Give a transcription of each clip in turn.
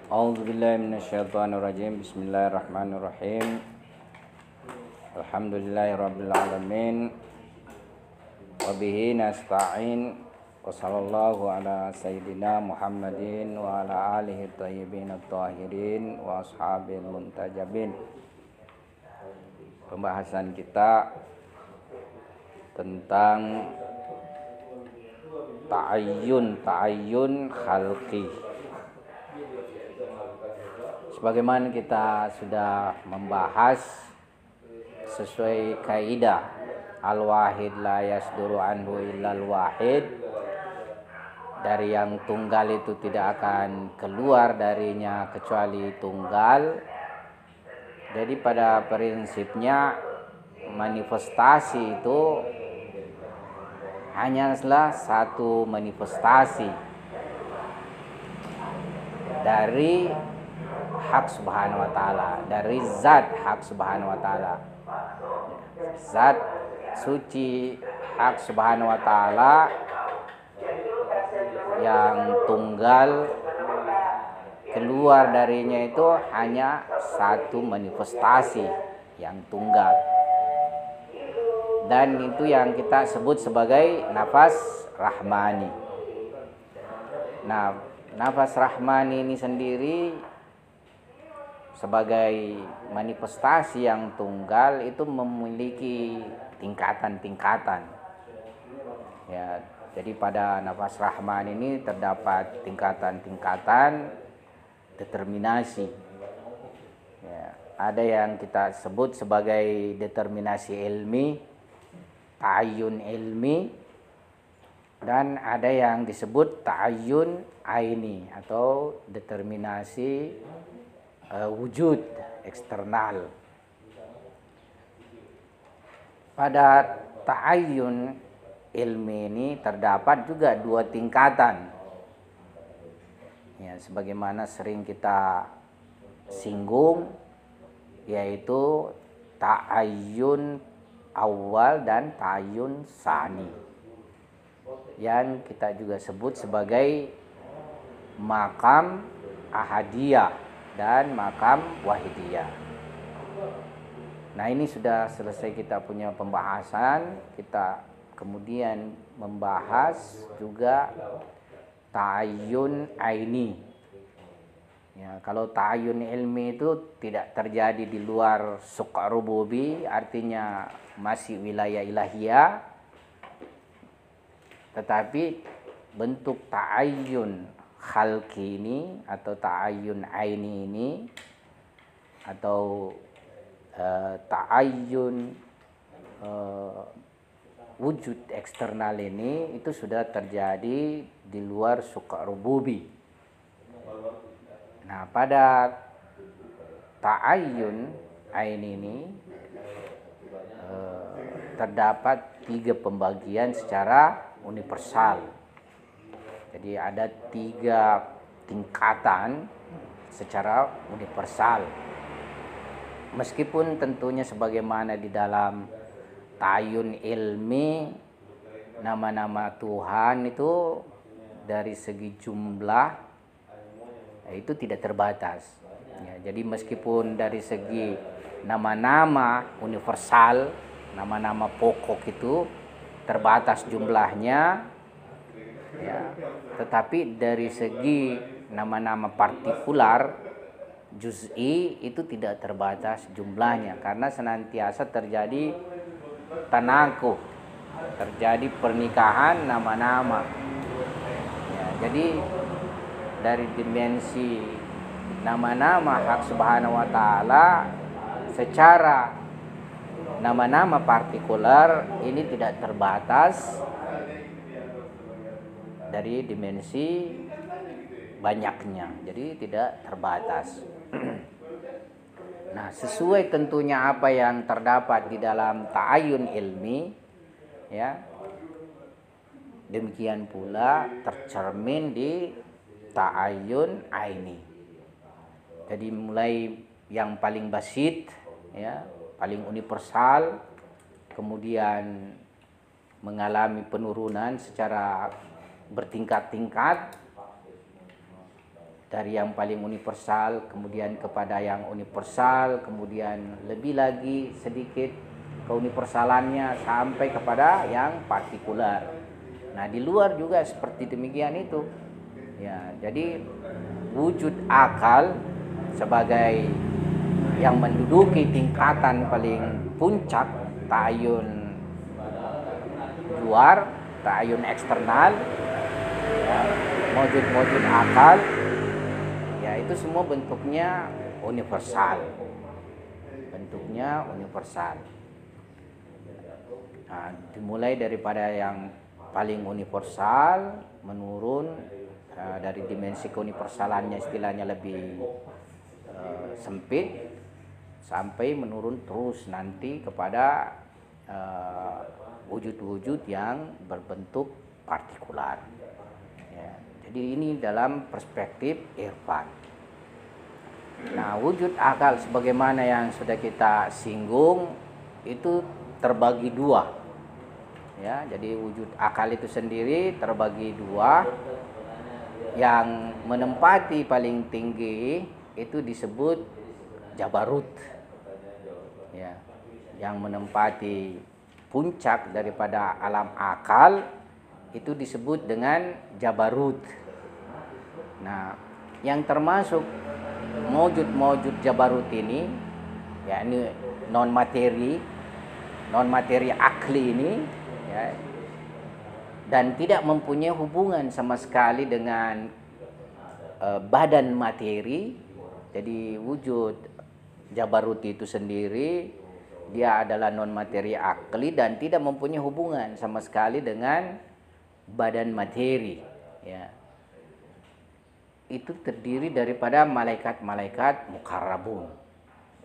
A'udzubillahi minasyaitonirrajim. Bismillahirrahmanirrahim. Alhamdulillahirabbil alamin. Wa bihi nasta'in. Wa sallallahu ala sayyidina Muhammadin wa ala alihi thayyibin at-tahirin wa ashabil muntajabin. Pembahasan kita tentang ta'ayyun khalqi. Sebagaimana kita sudah membahas sesuai kaidah al-wahid la yasduru anhu illal wahid, dari yang tunggal itu tidak akan keluar darinya kecuali tunggal. Jadi pada prinsipnya manifestasi itu hanyalah satu manifestasi dari hak subhanahu wa ta'ala, dari zat hak subhanahu wa ta'ala. Zat suci hak subhanahu wa ta'ala yang tunggal, keluar darinya itu hanya satu manifestasi yang tunggal, dan itu yang kita sebut sebagai nafas rahmani. Nah, nafas rahmani ini sendiri sebagai manifestasi yang tunggal itu memiliki tingkatan-tingkatan. Ya, jadi pada nafas rahman ini terdapat tingkatan-tingkatan determinasi. Ya, ada yang kita sebut sebagai determinasi ilmi, ta'ayyun ilmi, dan ada yang disebut ta'ayyun aini atau determinasi wujud eksternal. Pada ta'ayyun ilmi ini terdapat juga dua tingkatan. Ya, sebagaimana sering kita singgung, yaitu ta'ayyun awal dan ta'ayyun sani, yang kita juga sebut sebagai makam ahadiyah dan makam wahidiyah. Nah, ini sudah selesai kita punya pembahasan. Kita kemudian membahas juga ta'ayyun aini. Ya, kalau ta'ayyun ilmi itu tidak terjadi di luar suqa rububi, artinya masih wilayah ilahiyah, tetapi bentuk ta'ayyun khalqi ini atau ta'ayyun aini ini atau ta'ayyun wujud eksternal ini itu sudah terjadi di luar suqa rububi. Nah, pada ta'ayyun aini ini terdapat 3 pembagian secara universal. Jadi ada 3 tingkatan secara universal. Meskipun tentunya sebagaimana di dalam ta'ayyun ilmi, nama-nama Tuhan itu dari segi jumlah itu tidak terbatas. Ya, jadi meskipun dari segi nama-nama universal, nama-nama pokok itu terbatas jumlahnya, ya, tetapi dari segi nama-nama partikular juz'i itu tidak terbatas jumlahnya, karena senantiasa terjadi tanakuh, terjadi pernikahan nama-nama. Ya, jadi dari dimensi nama-nama hak subhanahu wa ta'ala secara nama-nama partikular ini tidak terbatas dari dimensi banyaknya, jadi tidak terbatas. Nah, sesuai tentunya apa yang terdapat di dalam ta'ayyun ilmi, ya, demikian pula tercermin di ta'ayyun aini. Jadi mulai yang paling basit, ya, paling universal, kemudian mengalami penurunan secara bertingkat-tingkat dari yang paling universal, kemudian kepada yang universal, kemudian lebih lagi sedikit keuniversalannya sampai kepada yang partikular. Nah, di luar juga seperti demikian itu. Ya, jadi wujud akal sebagai yang menduduki tingkatan paling puncak ta'ayun luar, ta'ayun eksternal, ya, wujud akal, ya itu semua bentuknya universal. Bentuknya universal. Nah, dimulai daripada yang paling universal menurun dari dimensi keuniversalannya istilahnya lebih sempit sampai menurun terus nanti kepada wujud-wujud yang berbentuk partikular. Ya, jadi ini dalam perspektif irfan. Nah, wujud akal sebagaimana yang sudah kita singgung itu terbagi dua. Ya, jadi wujud akal itu sendiri terbagi dua. Yang menempati paling tinggi itu disebut jabarut. Ya, yang menempati puncak daripada alam akal itu disebut dengan jabarut. Nah, yang termasuk mewujud jabarut ini, yakni non materi akli ini, ya, dan tidak mempunyai hubungan sama sekali dengan badan materi. Jadi wujud jabarut itu sendiri dia adalah non materi akli dan tidak mempunyai hubungan sama sekali dengan badan materi. Ya. Itu terdiri daripada malaikat-malaikat mukarrabun.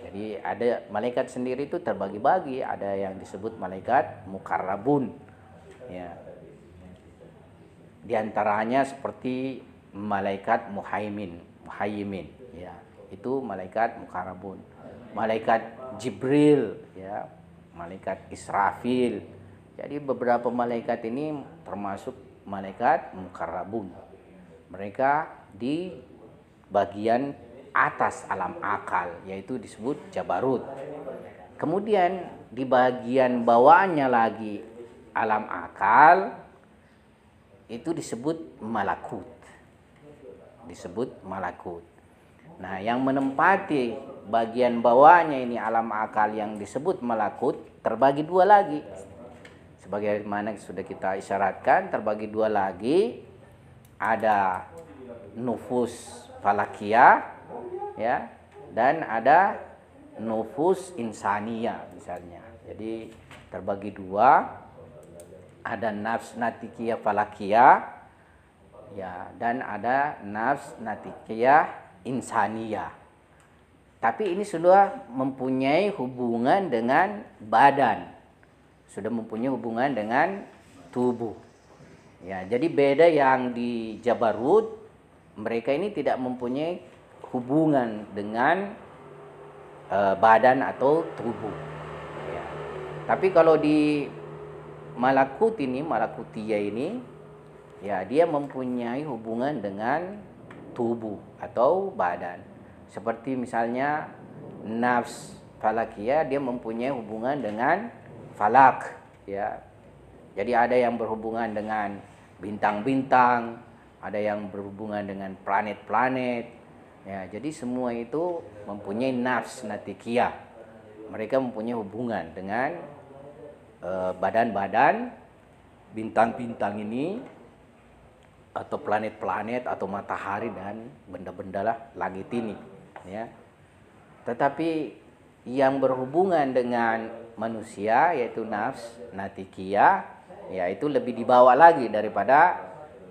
Jadi ada malaikat sendiri itu terbagi-bagi, ada yang disebut malaikat mukarrabun. Ya. Di antaranya seperti malaikat muhaimin, ya, itu malaikat mukarrabun. Malaikat Jibril, ya, malaikat Israfil. Jadi beberapa malaikat ini termasuk malaikat mukarrabun. Mereka di bagian atas alam akal, yaitu disebut jabarut. Kemudian di bagian bawahnya lagi alam akal itu disebut malakut. Nah, yang menempati bagian bawahnya ini alam akal yang disebut malakut terbagi dua lagi. Sebagaimana sudah kita isyaratkan, terbagi dua lagi. Ada nufus falakiyah, ya, dan ada nufus insaniyah misalnya. Jadi terbagi dua, ada nafs natikiyah falakiyah, ya, dan ada nafs natikiyah insaniyah. Tapi ini sudah mempunyai hubungan dengan badan, sudah mempunyai hubungan dengan tubuh. Ya, jadi beda yang di jabarut, mereka ini tidak mempunyai hubungan dengan badan atau tubuh. Ya. Tapi kalau di malakutiyah ini, ya, dia mempunyai hubungan dengan tubuh atau badan. Seperti misalnya nafs falakiyah, dia mempunyai hubungan dengan falak, ya. Jadi ada yang berhubungan dengan bintang-bintang, ada yang berhubungan dengan planet-planet. Ya, jadi semua itu mempunyai nafs natikiyah. Mereka mempunyai hubungan dengan badan-badan bintang-bintang ini, atau planet-planet atau matahari dan benda-benda lah langit ini, ya. Tetapi yang berhubungan dengan manusia yaitu nafs natikiyah, ya, itu lebih dibawa lagi daripada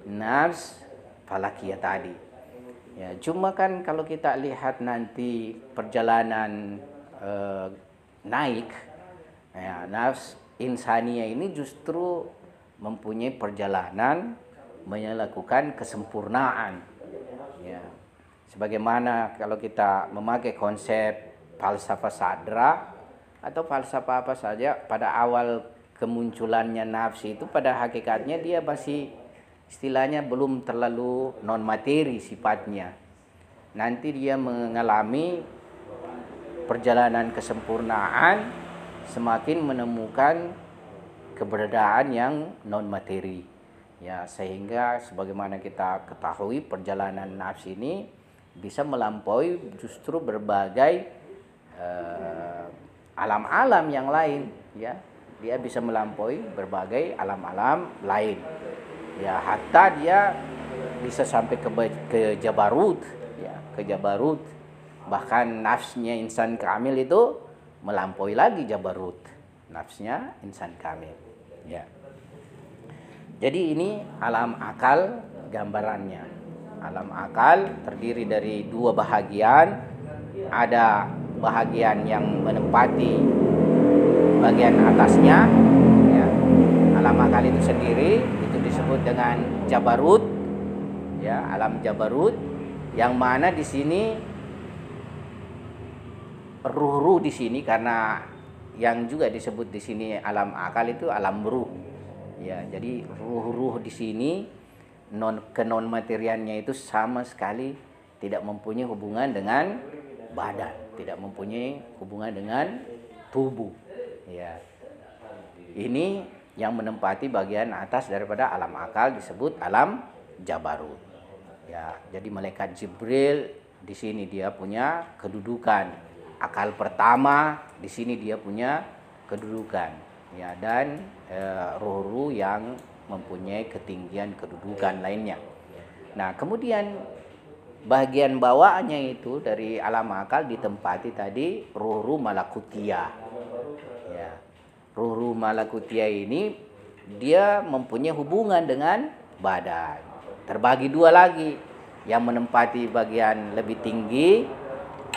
nafs falakiyah tadi. Ya, cuma kan kalau kita lihat nanti perjalanan naik, ya, nafs insaniyah ini justru mempunyai perjalanan melakukan kesempurnaan. Ya. Sebagaimana kalau kita memakai konsep falsafah sadra atau falsafah apa saja, pada awal kemunculannya nafsi itu pada hakikatnya dia masih istilahnya belum terlalu non materi sifatnya. nanti dia mengalami perjalanan kesempurnaan semakin menemukan keberadaan yang non materi. Ya, sehingga sebagaimana kita ketahui perjalanan nafs ini bisa melampaui justru berbagai alam-alam yang lain, ya. Dia bisa melampaui berbagai alam-alam lain. Ya, hatta dia bisa sampai ke Jabarut, ya, ke Jabarut. Bahkan nafsnya insan kamil itu melampaui lagi Jabarut. Nafsnya insan kamil, ya. Jadi ini alam akal gambarannya. Alam akal terdiri dari dua bahagian. Ada bahagian yang menempati bagian atasnya, ya. Alam akal itu sendiri itu disebut dengan Jabarut, ya, alam Jabarut, yang mana di sini ruh-ruh di sini, karena yang juga disebut di sini alam akal itu alam ruh, ya. Jadi ruh-ruh di sini non materiannya itu sama sekali tidak mempunyai hubungan dengan badan, tidak mempunyai hubungan dengan tubuh, ya. Ini yang menempati bagian atas daripada alam akal disebut alam Jabarut, ya. Jadi malaikat Jibril di sini dia punya kedudukan akal pertama, di sini dia punya kedudukan, ya. Dan ruh-ruh yang mempunyai ketinggian kedudukan lainnya. Nah, kemudian bagian bawahnya itu dari alam akal ditempati tadi ruh-ruh malakutiyah, ya. Ruh-ruh malakutiyah ini dia mempunyai hubungan dengan badan. Terbagi dua lagi. Yang menempati bagian lebih tinggi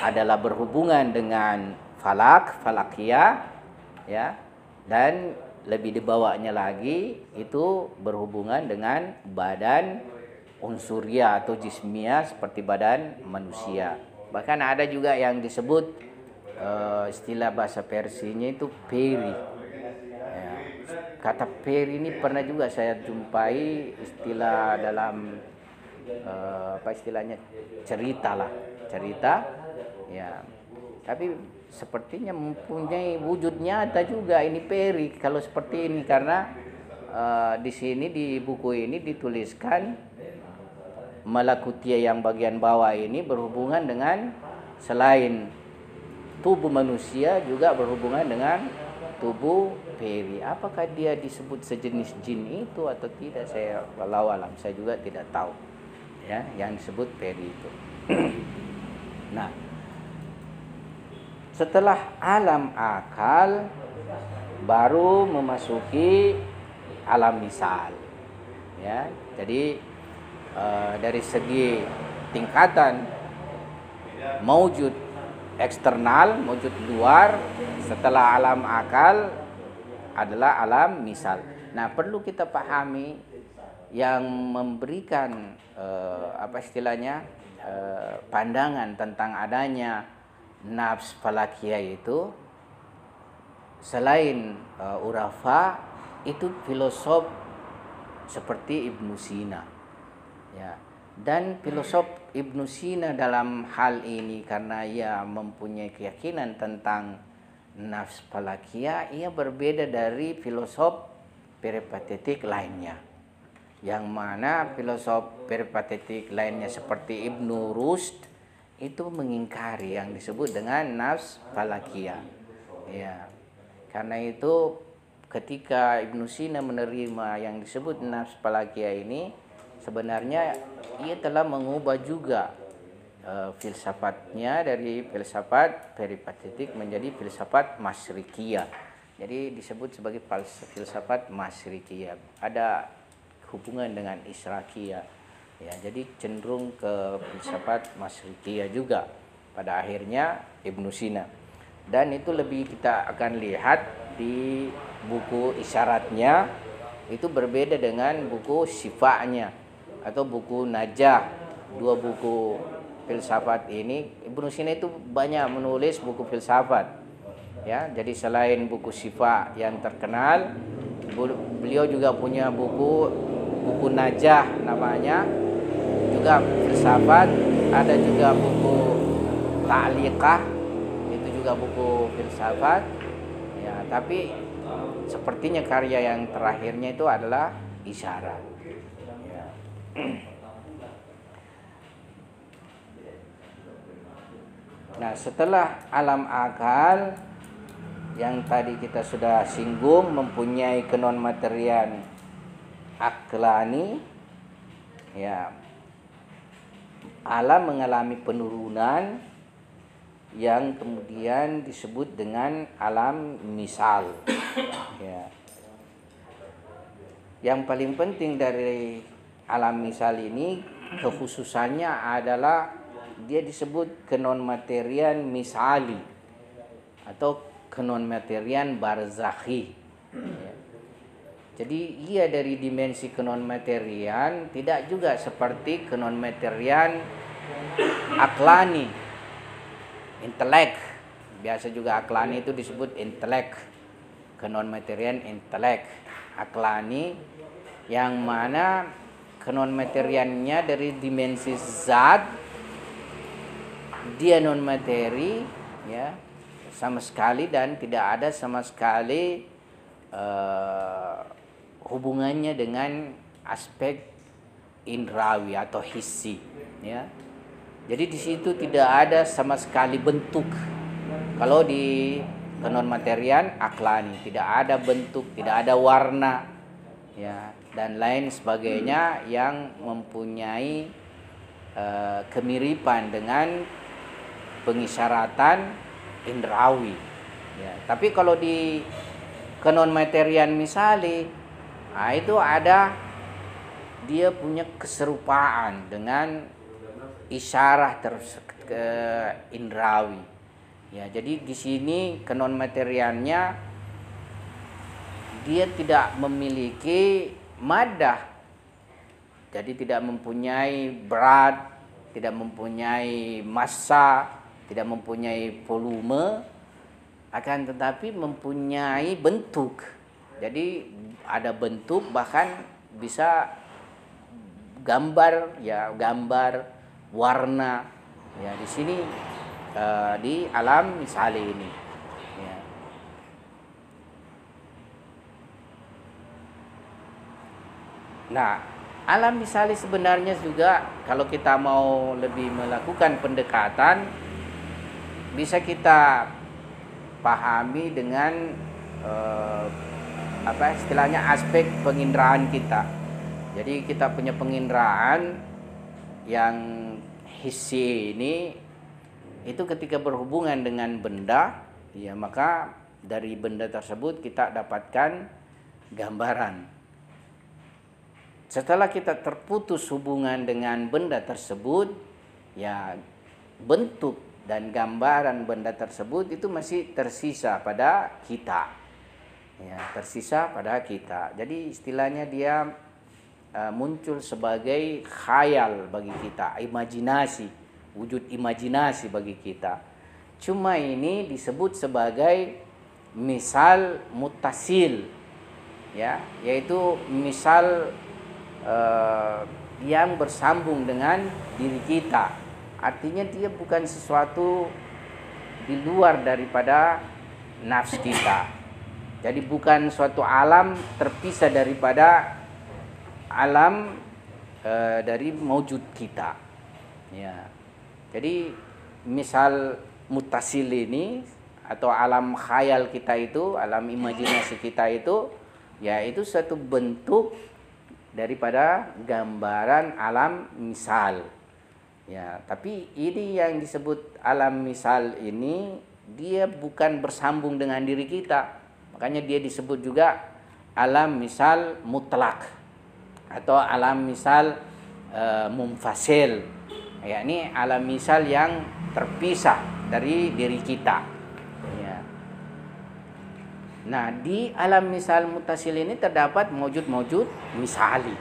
adalah berhubungan dengan falakiyah, ya. Dan lebih di bawahnya lagi itu berhubungan dengan badan unsuria atau jismiyah seperti badan manusia. Bahkan ada juga yang disebut istilah bahasa Persinya itu peri. Ya. Kata peri ini pernah juga saya jumpai istilah dalam apa istilahnya, cerita lah, cerita, ya. Tapi sepertinya mempunyai wujud nyata juga ini peri kalau seperti ini, karena di sini di buku ini dituliskan malakutiyah yang bagian bawah ini berhubungan dengan selain tubuh manusia juga berhubungan dengan tubuh peri. Apakah dia disebut sejenis jin itu atau tidak, saya walau alam saya juga tidak tahu, ya, yang disebut peri itu. Nah, setelah alam akal baru memasuki alam misal, ya. Jadi dari segi tingkatan maujud eksternal, maujud luar, setelah alam akal adalah alam misal. Nah, perlu kita pahami yang memberikan apa istilahnya pandangan tentang adanya nafs falakiyah itu selain urafa itu filosof seperti Ibnu Sina. Ya, dan filosof Ibnu Sina dalam hal ini karena ia mempunyai keyakinan tentang nafs falakiyah, ia berbeda dari filosof peripatetik lainnya. Yang mana filosof peripatetik lainnya seperti Ibnu Rushd itu mengingkari yang disebut dengan nafs falakiyah. Ya. Karena itu ketika Ibnu Sina menerima yang disebut nafs falakiyah ini, sebenarnya ia telah mengubah juga filsafatnya dari filsafat peripatetik menjadi filsafat masyrikiyah. Jadi disebut sebagai filsafat masyrikiyah. Ada hubungan dengan israkiyah. Ya, jadi cenderung ke filsafat masyrikiyah juga pada akhirnya Ibnu Sina. Dan itu lebih kita akan lihat di buku isyaratnya, itu berbeda dengan buku sifanya atau buku Najah. Dua buku filsafat ini, Ibnu Sina itu banyak menulis buku filsafat, ya. Jadi selain buku Syifa yang terkenal, beliau juga punya buku Najah namanya, juga filsafat ada juga buku Ta'liqah, itu juga buku filsafat. Ya, tapi sepertinya karya yang terakhirnya itu adalah Isyarat. Ya. Nah, setelah alam akal yang tadi kita sudah singgung mempunyai kenonmaterian aklani, ya, alam mengalami penurunan yang kemudian disebut dengan alam misal. Ya. Yang paling penting dari alam misal ini kekhususannya adalah dia disebut kenonmaterian misali atau kenonmaterian barzakhi. Ya. Jadi ia dari dimensi kenonmaterian tidak juga seperti kenonmaterian aklani, intelek. Biasa juga aklani itu disebut intelek, kenonmaterian intelek. Aklani yang mana kenonmateriannya dari dimensi zat, dia non materi, ya, sama sekali, dan tidak ada sama sekali hubungannya dengan aspek indrawi atau hissi, ya. Jadi di situ tidak ada sama sekali bentuk. Kalau di kenonmaterian aklani tidak ada bentuk, tidak ada warna, ya, dan lain sebagainya yang mempunyai kemiripan dengan pengisyaratan indrawi. Ya, tapi kalau di kenonmaterian misali, nah itu ada dia punya keserupaan dengan isyarah indrawi. Ya, jadi di sini kenonmateriannya dia tidak memiliki madah. Jadi tidak mempunyai berat, tidak mempunyai massa, tidak mempunyai volume, akan tetapi mempunyai bentuk. Jadi ada bentuk, bahkan bisa gambar, ya, gambar, warna, ya, di sini di alam misali ini. Ya. Nah, alam misali sebenarnya juga kalau kita mau lebih melakukan pendekatan bisa kita pahami dengan apa istilahnya aspek penginderaan kita. Jadi kita punya penginderaan yang hissi ini itu ketika berhubungan dengan benda, ya, maka dari benda tersebut kita dapatkan gambaran. Setelah kita terputus hubungan dengan benda tersebut, ya, bentuk dan gambaran benda tersebut itu masih tersisa pada kita. Ya, tersisa pada kita. Jadi istilahnya dia muncul sebagai khayal bagi kita, imajinasi, wujud imajinasi bagi kita. Cuma ini disebut sebagai misal mutasil, ya, yaitu misal yang bersambung dengan diri kita. Artinya dia bukan sesuatu di luar daripada nafs kita. Jadi bukan suatu alam terpisah daripada alam dari maujud kita. Ya. Jadi misal mutasil ini atau alam khayal kita itu, alam imajinasi kita itu, ya, itu satu bentuk daripada gambaran alam misal. Ya, tapi ini yang disebut alam misal ini dia bukan bersambung dengan diri kita. Makanya dia disebut juga alam misal mutlak atau alam misal munfasil. Ya, ini alam misal yang terpisah dari diri kita. Ya. Nah, di alam misal mutasil ini terdapat maujud-maujud misali.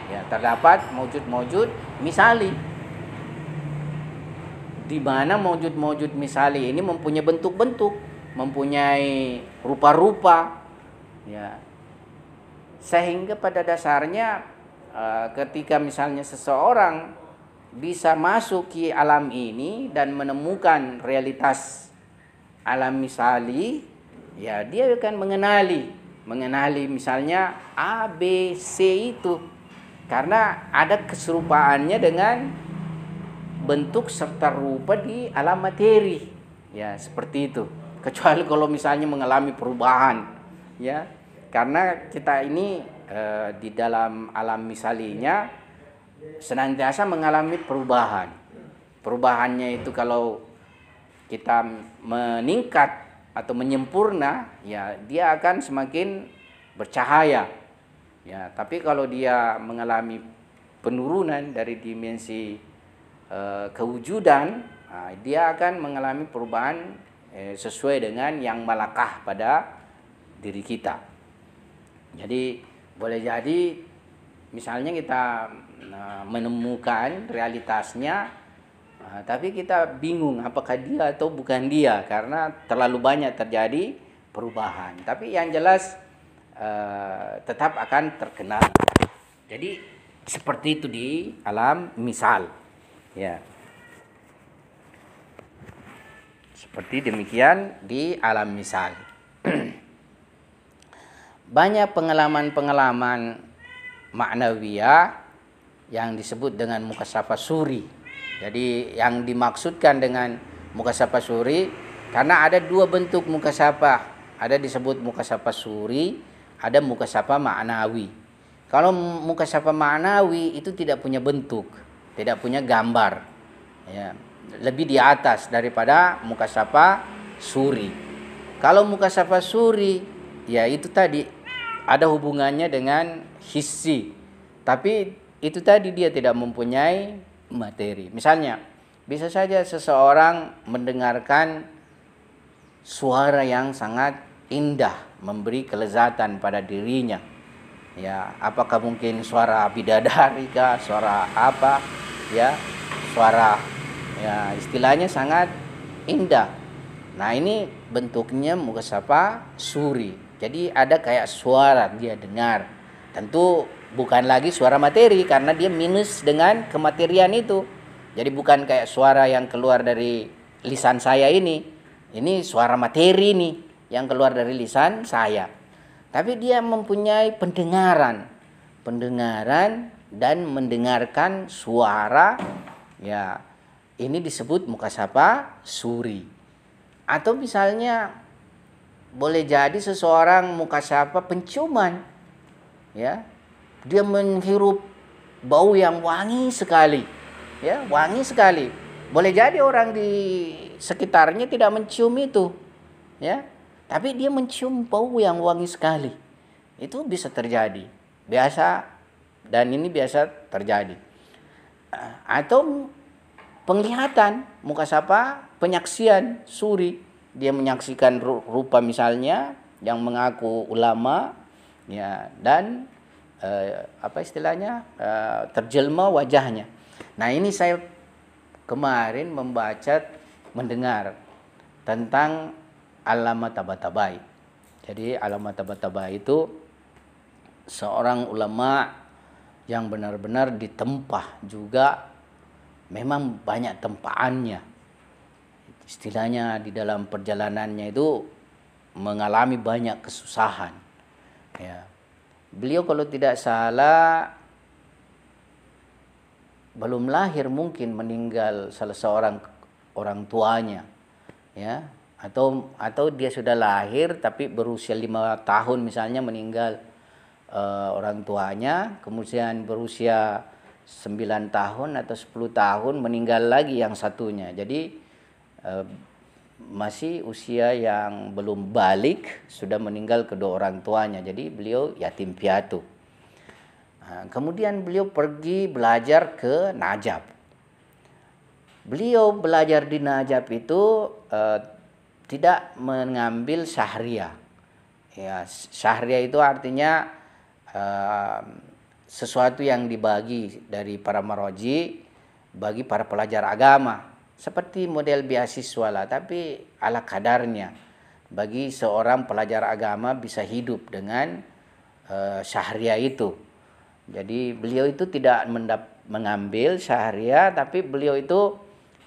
Ya, terdapat maujud-maujud misali. Di mana maujud-maujud misali ini mempunyai bentuk-bentuk, mempunyai rupa-rupa, ya. Sehingga pada dasarnya ketika misalnya seseorang bisa masuk ke alam ini dan menemukan realitas alam misali, ya dia akan mengenali misalnya A, B, C itu karena ada keserupaannya dengan bentuk serta rupa di alam materi, ya seperti itu. Kecuali kalau misalnya mengalami perubahan, ya karena kita ini di dalam alam misalinya senantiasa mengalami perubahan. Perubahannya itu kalau kita meningkat atau menyempurna, ya dia akan semakin bercahaya. Ya, tapi kalau dia mengalami penurunan dari dimensi kewujudan, dia akan mengalami perubahan sesuai dengan yang malakah pada diri kita. Jadi boleh jadi misalnya kita menemukan realitasnya, tapi kita bingung apakah dia atau bukan dia karena terlalu banyak terjadi perubahan. Tapi yang jelas tetap akan terkenal. Jadi seperti itu di alam misal, ya. Seperti demikian di alam misal. Banyak pengalaman-pengalaman maknawiyah yang disebut dengan mukasyafah suri. Jadi yang dimaksudkan dengan mukasyafah suri, karena ada dua bentuk mukasyafah. Ada disebut mukasyafah suri, ada mukasyafah ma'nawi. Kalau mukasyafah ma'nawi itu tidak punya bentuk, tidak punya gambar, ya, lebih di atas daripada mukasyafah suri. Kalau mukasyafah suri, ya itu tadi ada hubungannya dengan hissi, tapi itu tadi dia tidak mempunyai materi. Misalnya, bisa saja seseorang mendengarkan suara yang sangat indah, memberi kelezatan pada dirinya. Ya, apakah mungkin suara bidadari kah, suara apa? Ya, suara ya istilahnya sangat indah. Nah, ini bentuknya mukasyafah suri. Jadi ada kayak suara dia dengar. Tentu bukan lagi suara materi karena dia minus dengan kematerian itu. Jadi bukan kayak suara yang keluar dari lisan saya ini. Ini suara materi nih yang keluar dari lisan saya. Tapi dia mempunyai pendengaran dan mendengarkan suara. Ya, ini disebut mukasyafah suri. Atau misalnya boleh jadi seseorang mukasyafah penciuman. Ya, dia menghirup bau yang wangi sekali, ya wangi sekali. Boleh jadi orang di sekitarnya tidak mencium itu, ya, tapi dia mencium bau yang wangi sekali. Itu bisa terjadi, biasa, dan ini biasa terjadi. Atau penglihatan, mukasyafah penyaksian suri, dia menyaksikan rupa misalnya yang mengaku ulama. Ya, dan apa istilahnya terjelma wajahnya. Nah, ini saya kemarin mendengar tentang Allama Tabatabai. Jadi Allama Tabatabai itu seorang ulama yang benar-benar ditempah juga, memang banyak tempaannya. Istilahnya di dalam perjalanannya itu mengalami banyak kesusahan. Ya. Beliau kalau tidak salah belum lahir mungkin meninggal salah seorang orang tuanya, ya, atau dia sudah lahir tapi berusia 5 tahun misalnya meninggal orang tuanya, kemudian berusia 9 tahun atau 10 tahun meninggal lagi yang satunya. Jadi masih usia yang belum balik sudah meninggal kedua orang tuanya. Jadi beliau yatim piatu. Kemudian beliau pergi belajar ke Najaf. Beliau belajar di Najaf itu tidak mengambil syahriah. Ya, syahriah itu artinya sesuatu yang dibagi dari para maroji bagi para pelajar agama. Seperti model beasiswa lah, tapi ala kadarnya. Bagi seorang pelajar agama bisa hidup dengan syahriah itu. Jadi beliau itu tidak mengambil syahriah, tapi beliau itu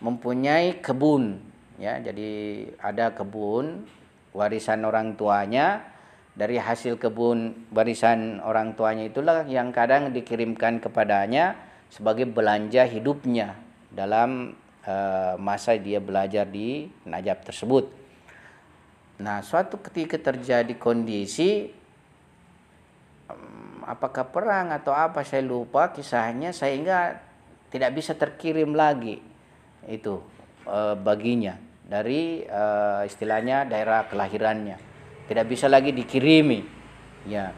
mempunyai kebun, ya. Jadi ada kebun warisan orang tuanya. Dari hasil kebun warisan orang tuanya itulah yang kadang dikirimkan kepadanya sebagai belanja hidupnya dalam masa dia belajar di Najaf tersebut. Nah, suatu ketika terjadi kondisi, apakah perang atau apa, saya lupa kisahnya, sehingga tidak bisa terkirim lagi itu baginya dari istilahnya daerah kelahirannya, tidak bisa lagi dikirimi, ya.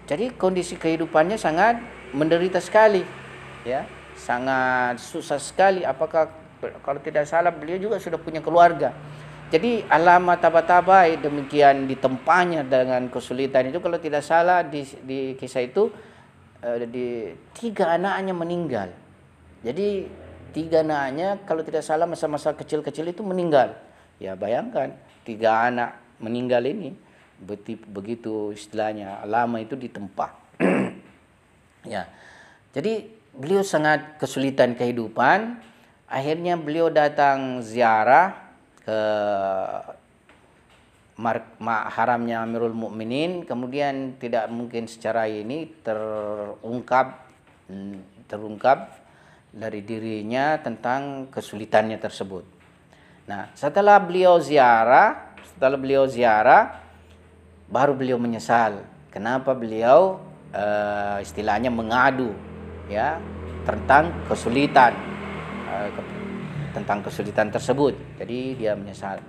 Jadi kondisi kehidupannya sangat menderita sekali, ya, sangat susah sekali. Apakah kalau tidak salah beliau juga sudah punya keluarga. Jadi alamat taba-taba demikian ditempahnya dengan kesulitan itu, kalau tidak salah di kisah itu di 3 anaknya meninggal. Jadi 3 anaknya kalau tidak salah masa-masa kecil-kecil itu meninggal. Ya bayangkan 3 anak meninggal ini, begitu istilahnya lama itu ditempah. Ya. Jadi beliau sangat kesulitan kehidupan. Akhirnya beliau datang ziarah ke haramnya Amirul Mukminin. Kemudian tidak mungkin secara ini terungkap dari dirinya tentang kesulitannya tersebut. Nah, setelah beliau ziarah, baru beliau menyesal kenapa beliau istilahnya mengadu, ya, tentang kesulitan tersebut. Jadi dia menyesal.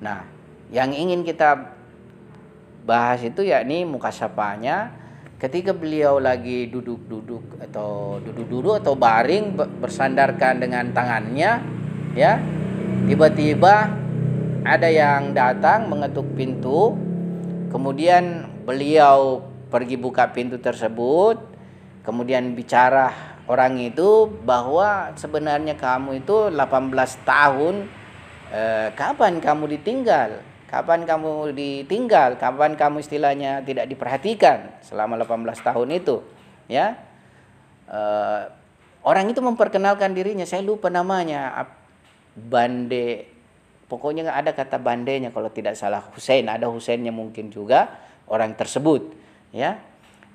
Nah, yang ingin kita bahas itu yakni mukasyafahnya ketika beliau lagi duduk-duduk atau baring bersandarkan dengan tangannya, ya. Tiba-tiba ada yang datang mengetuk pintu. Kemudian beliau pergi buka pintu tersebut. Kemudian bicara orang itu bahwa sebenarnya kamu itu 18 tahun, kapan kamu ditinggal? Kapan kamu istilahnya tidak diperhatikan selama 18 tahun itu, ya. Orang itu memperkenalkan dirinya, saya lupa namanya, Bande, pokoknya ada kata bandenya kalau tidak salah, Husain, ada Husainnya mungkin juga orang tersebut, ya.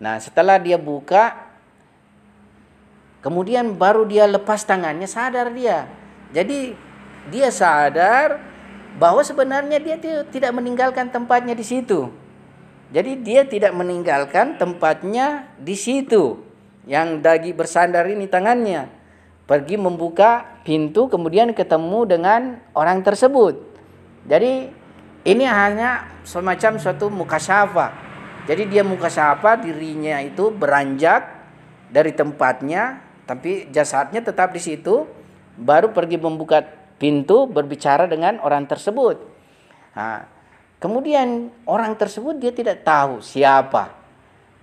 Nah, setelah dia buka, kemudian baru dia lepas tangannya, sadar dia. Jadi dia sadar bahwa sebenarnya dia tidak meninggalkan tempatnya di situ. Jadi dia tidak meninggalkan tempatnya di situ yang lagi bersandar ini tangannya. Pergi membuka pintu, kemudian ketemu dengan orang tersebut. Jadi ini hanya semacam suatu mukasyafah. Jadi dia mukasyafah, dirinya itu beranjak dari tempatnya, tapi jasadnya tetap di situ. Baru pergi membuka pintu, berbicara dengan orang tersebut. Nah, kemudian orang tersebut dia tidak tahu siapa.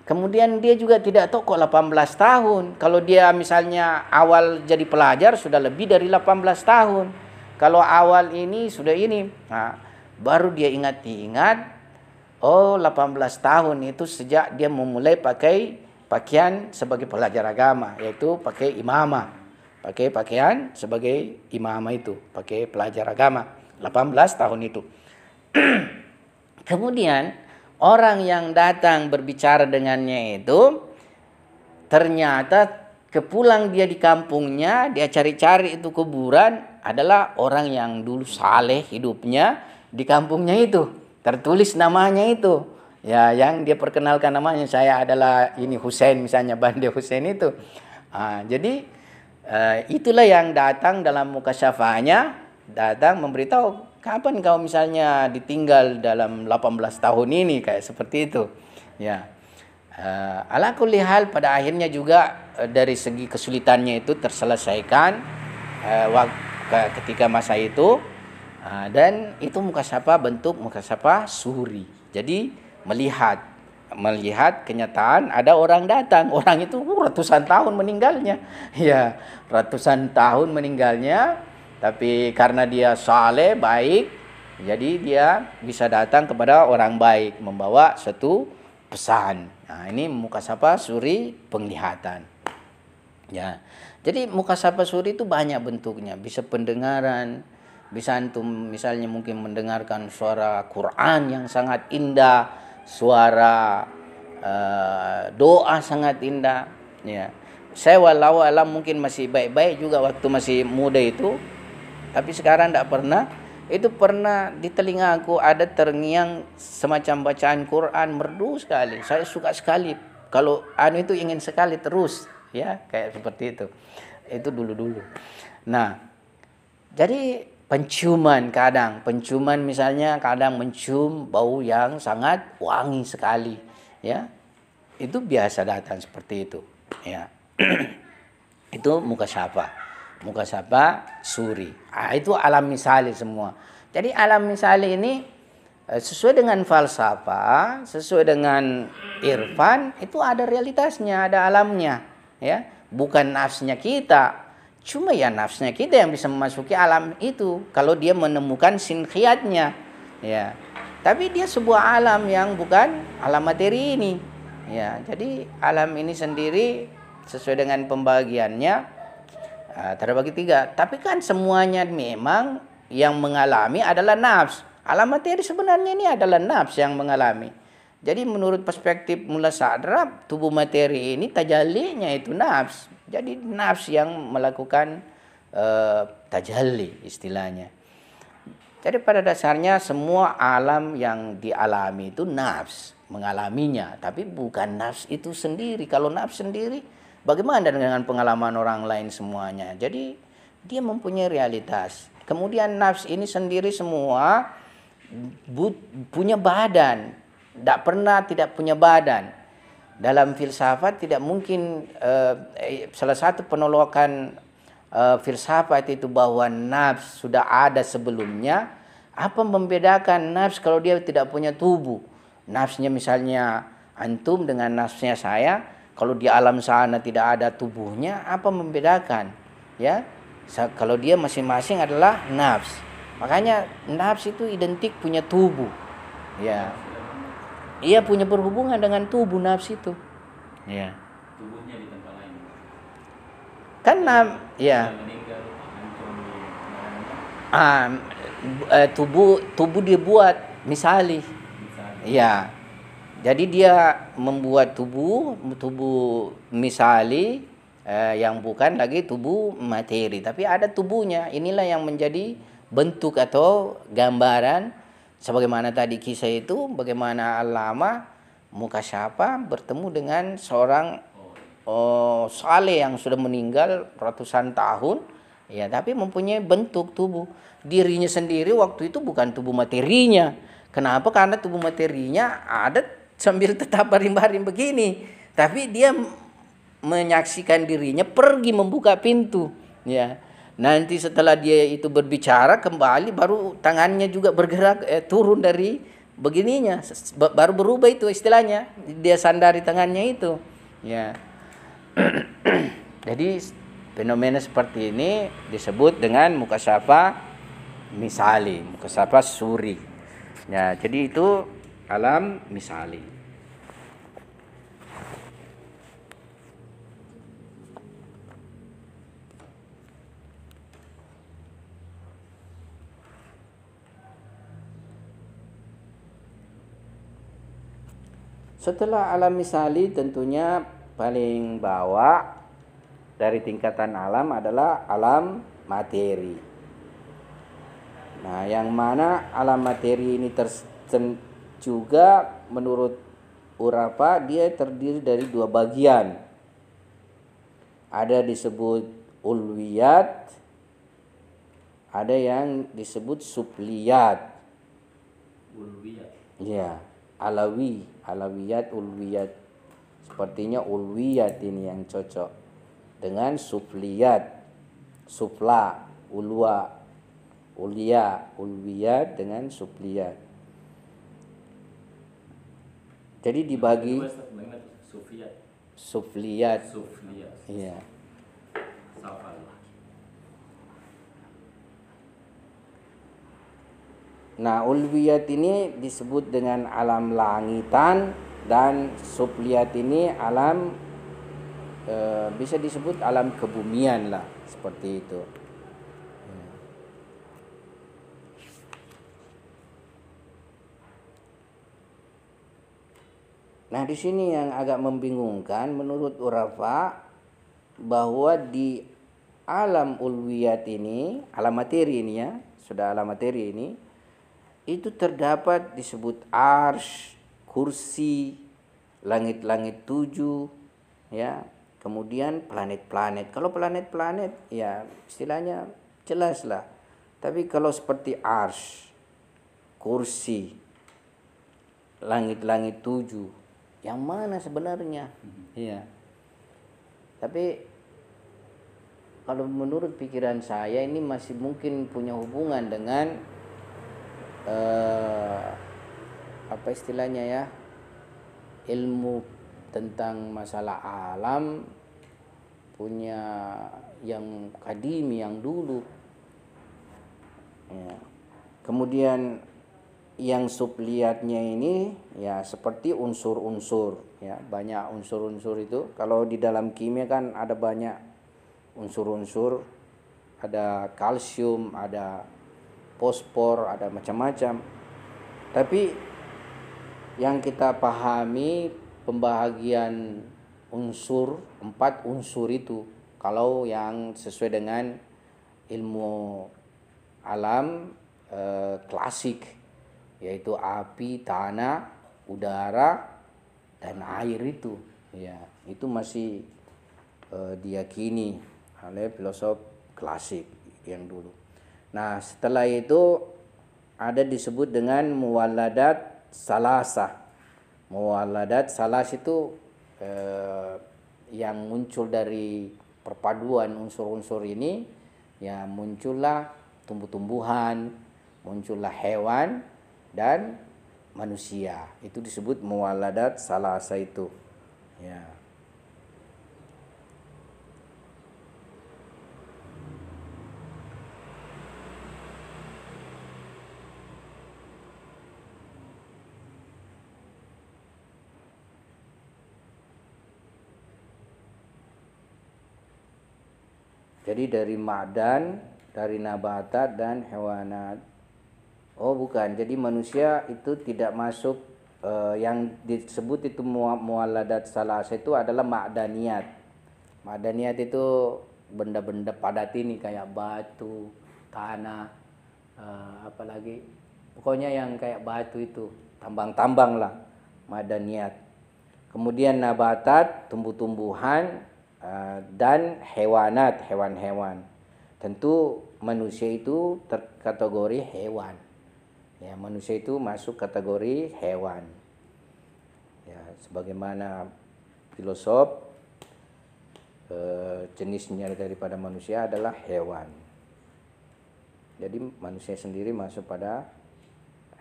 Kemudian dia juga tidak tahu kok 18 tahun. Kalau dia misalnya awal jadi pelajar sudah lebih dari 18 tahun. Kalau awal ini sudah ini. Nah, baru dia ingat-ingat, oh 18 tahun itu sejak dia memulai pakai pakaian sebagai pelajar agama, yaitu pakai imamah. Pakai pakaian sebagai imamah itu, pakai pelajar agama. 18 tahun itu. Kemudian orang yang datang berbicara dengannya itu ternyata kepulang dia di kampungnya, dia cari-cari itu kuburan, adalah orang yang dulu saleh hidupnya di kampungnya itu. Tertulis namanya itu. Ya, yang dia perkenalkan namanya, saya adalah ini Husain misalnya, Bande Husain itu. Jadi itulah yang datang dalam mukasyafahnya, datang memberitahu kapan kau misalnya ditinggal dalam 18 tahun ini, kayak seperti itu, ya. Ala kulli hal, pada akhirnya juga dari segi kesulitannya itu terselesaikan ketika masa itu, dan itu mukasyafah, bentuk mukasyafah suri. Jadi melihat kenyataan ada orang datang, orang itu ratusan tahun meninggalnya, ya, ratusan tahun meninggalnya, tapi karena dia saleh baik, jadi dia bisa datang kepada orang baik membawa satu pesan. Nah, ini mukasyafah suri penglihatan. Ya. Jadi mukasabah suri itu banyak bentuknya, bisa pendengaran, bisa antum misalnya mungkin mendengarkan suara Quran yang sangat indah, suara doa sangat indah, ya. Saya walau alam mungkin masih baik-baik juga waktu masih muda itu, tapi sekarang tidak pernah. Itu pernah di telinga aku ada terngiang semacam bacaan Quran merdu sekali. Saya suka sekali. Kalau anu itu ingin sekali terus, ya kayak seperti itu. Itu dulu-dulu. Nah, jadi penciuman misalnya kadang mencium bau yang sangat wangi sekali, ya. Itu biasa datang seperti itu, ya. Itu mukasabah suri. Itu alam misali semua. Jadi alam misali ini sesuai dengan falsafah, sesuai dengan irfan, itu ada realitasnya, ada alamnya, ya. Bukan nafsnya kita. Cuma ya nafsnya kita yang bisa memasuki alam itu kalau dia menemukan sinkhiyatnya, ya. Tapi dia sebuah alam yang bukan alam materi ini, ya. Jadi alam ini sendiri sesuai dengan pembagiannya terbagi tiga. Tapi kan semuanya memang yang mengalami adalah nafs. Alam materi sebenarnya ini adalah nafs yang mengalami. Jadi menurut perspektif Mullah Sa'drab, tubuh materi ini tajallinya itu nafs. Jadi nafs yang melakukan tajalli istilahnya. Jadi pada dasarnya semua alam yang dialami itu nafs mengalaminya, tapi bukan nafs itu sendiri. Kalau nafs sendiri, bagaimana dengan pengalaman orang lain semuanya? Jadi dia mempunyai realitas. Kemudian nafs ini sendiri semua punya badan. Tidak pernah tidak punya badan. Dalam filsafat tidak mungkin salah satu penolakan filsafat itu bahwa nafs sudah ada sebelumnya. Apa membedakan nafs kalau dia tidak punya tubuh? Nafsnya misalnya antum dengan nafsnya saya, kalau di alam sana tidak ada tubuhnya, apa membedakan? Ya, kalau dia masing-masing adalah nafs. Makanya nafs itu identik punya tubuh. Ya, ia punya berhubungan dengan tubuh nafs itu. Ya. Tubuhnya di tempat lain. Kan ya. Tubuh dia buat misali. Ya. Jadi dia membuat tubuh misali yang bukan lagi tubuh materi, tapi ada tubuhnya. Inilah yang menjadi bentuk atau gambaran sebagaimana tadi kisah itu, bagaimana Allama Mukasyafah bertemu dengan seorang saleh yang sudah meninggal ratusan tahun, ya, tapi mempunyai bentuk tubuh. Dirinya sendiri waktu itu bukan tubuh materinya. Kenapa? Karena tubuh materinya ada sambil tetap baring-baring begini, tapi dia menyaksikan dirinya pergi membuka pintu, ya. Nanti setelah dia itu berbicara kembali, baru tangannya juga bergerak turun dari begininya, baru berubah itu istilahnya, dia sandari tangannya itu, ya. Jadi fenomena seperti ini disebut dengan mukasyafah misali, mukasyafah suri. Ya, jadi itu alam misali. Setelah alam misali, tentunya paling bawah dari tingkatan alam adalah alam materi. Nah, yang mana alam materi ini juga menurut Urapa dia terdiri dari dua bagian. Ada disebut ulwiyat, ada yang disebut supliyat. Ulwiyat. Ya, alawiyat, ulwiyat. Sepertinya ulwiyat ini yang cocok dengan supliyat, supla, ulwa, ulia, ulwiyat dengan supliyat. Jadi dibagi sufliyat. Iya. Nah, ulwiyat ini disebut dengan alam langitan dan supliyat ini alam bisa disebut alam kebumian lah, seperti itu. Nah, di sini yang agak membingungkan menurut Urafa, bahwa di alam ulwiyat ini, alam materi ini ya, sudah alam materi ini, itu terdapat disebut arsy, kursi, langit-langit 7, ya, kemudian planet-planet. Kalau planet-planet ya istilahnya jelas lah. Tapi kalau seperti arsy, kursi, langit-langit 7, yang mana sebenarnya? Iya. Tapi kalau menurut pikiran saya ini masih mungkin punya hubungan dengan apa istilahnya ya, ilmu tentang masalah alam punya yang kadimi, yang dulu. Ya. Kemudian yang subliatnya ini ya seperti unsur-unsur ya, banyak unsur-unsur itu. Kalau di dalam kimia kan ada banyak unsur-unsur, ada kalsium, ada fosfor, ada macam-macam. Tapi yang kita pahami pembahagian unsur, 4 unsur itu, kalau yang sesuai dengan ilmu alam klasik, yaitu api, tanah, udara, dan air itu ya, itu masih diyakini oleh filosof klasik yang dulu. Nah, setelah itu ada disebut dengan muwalladat salasa. Muwalladat salas itu yang muncul dari perpaduan unsur-unsur ini ya, muncullah tumbuh-tumbuhan, muncullah hewan dan manusia. Itu disebut muwalladat salasa itu ya. Jadi dari ma'dan, dari nabatat dan hewanat. Oh bukan, jadi manusia itu tidak masuk, yang disebut itu muwalladat salasa itu adalah ma'daniyat. Ma'daniyat itu benda-benda padat ini kayak batu, tanah, apalagi pokoknya yang kayak batu itu, tambang-tambang lah, ma'daniyat. Kemudian nabatat, tumbuh-tumbuhan, dan hewanat, hewan-hewan. Tentu manusia itu terkategori hewan. Ya, manusia itu masuk kategori hewan. Ya, sebagaimana filosof jenisnya daripada manusia adalah hewan. Jadi manusia sendiri masuk pada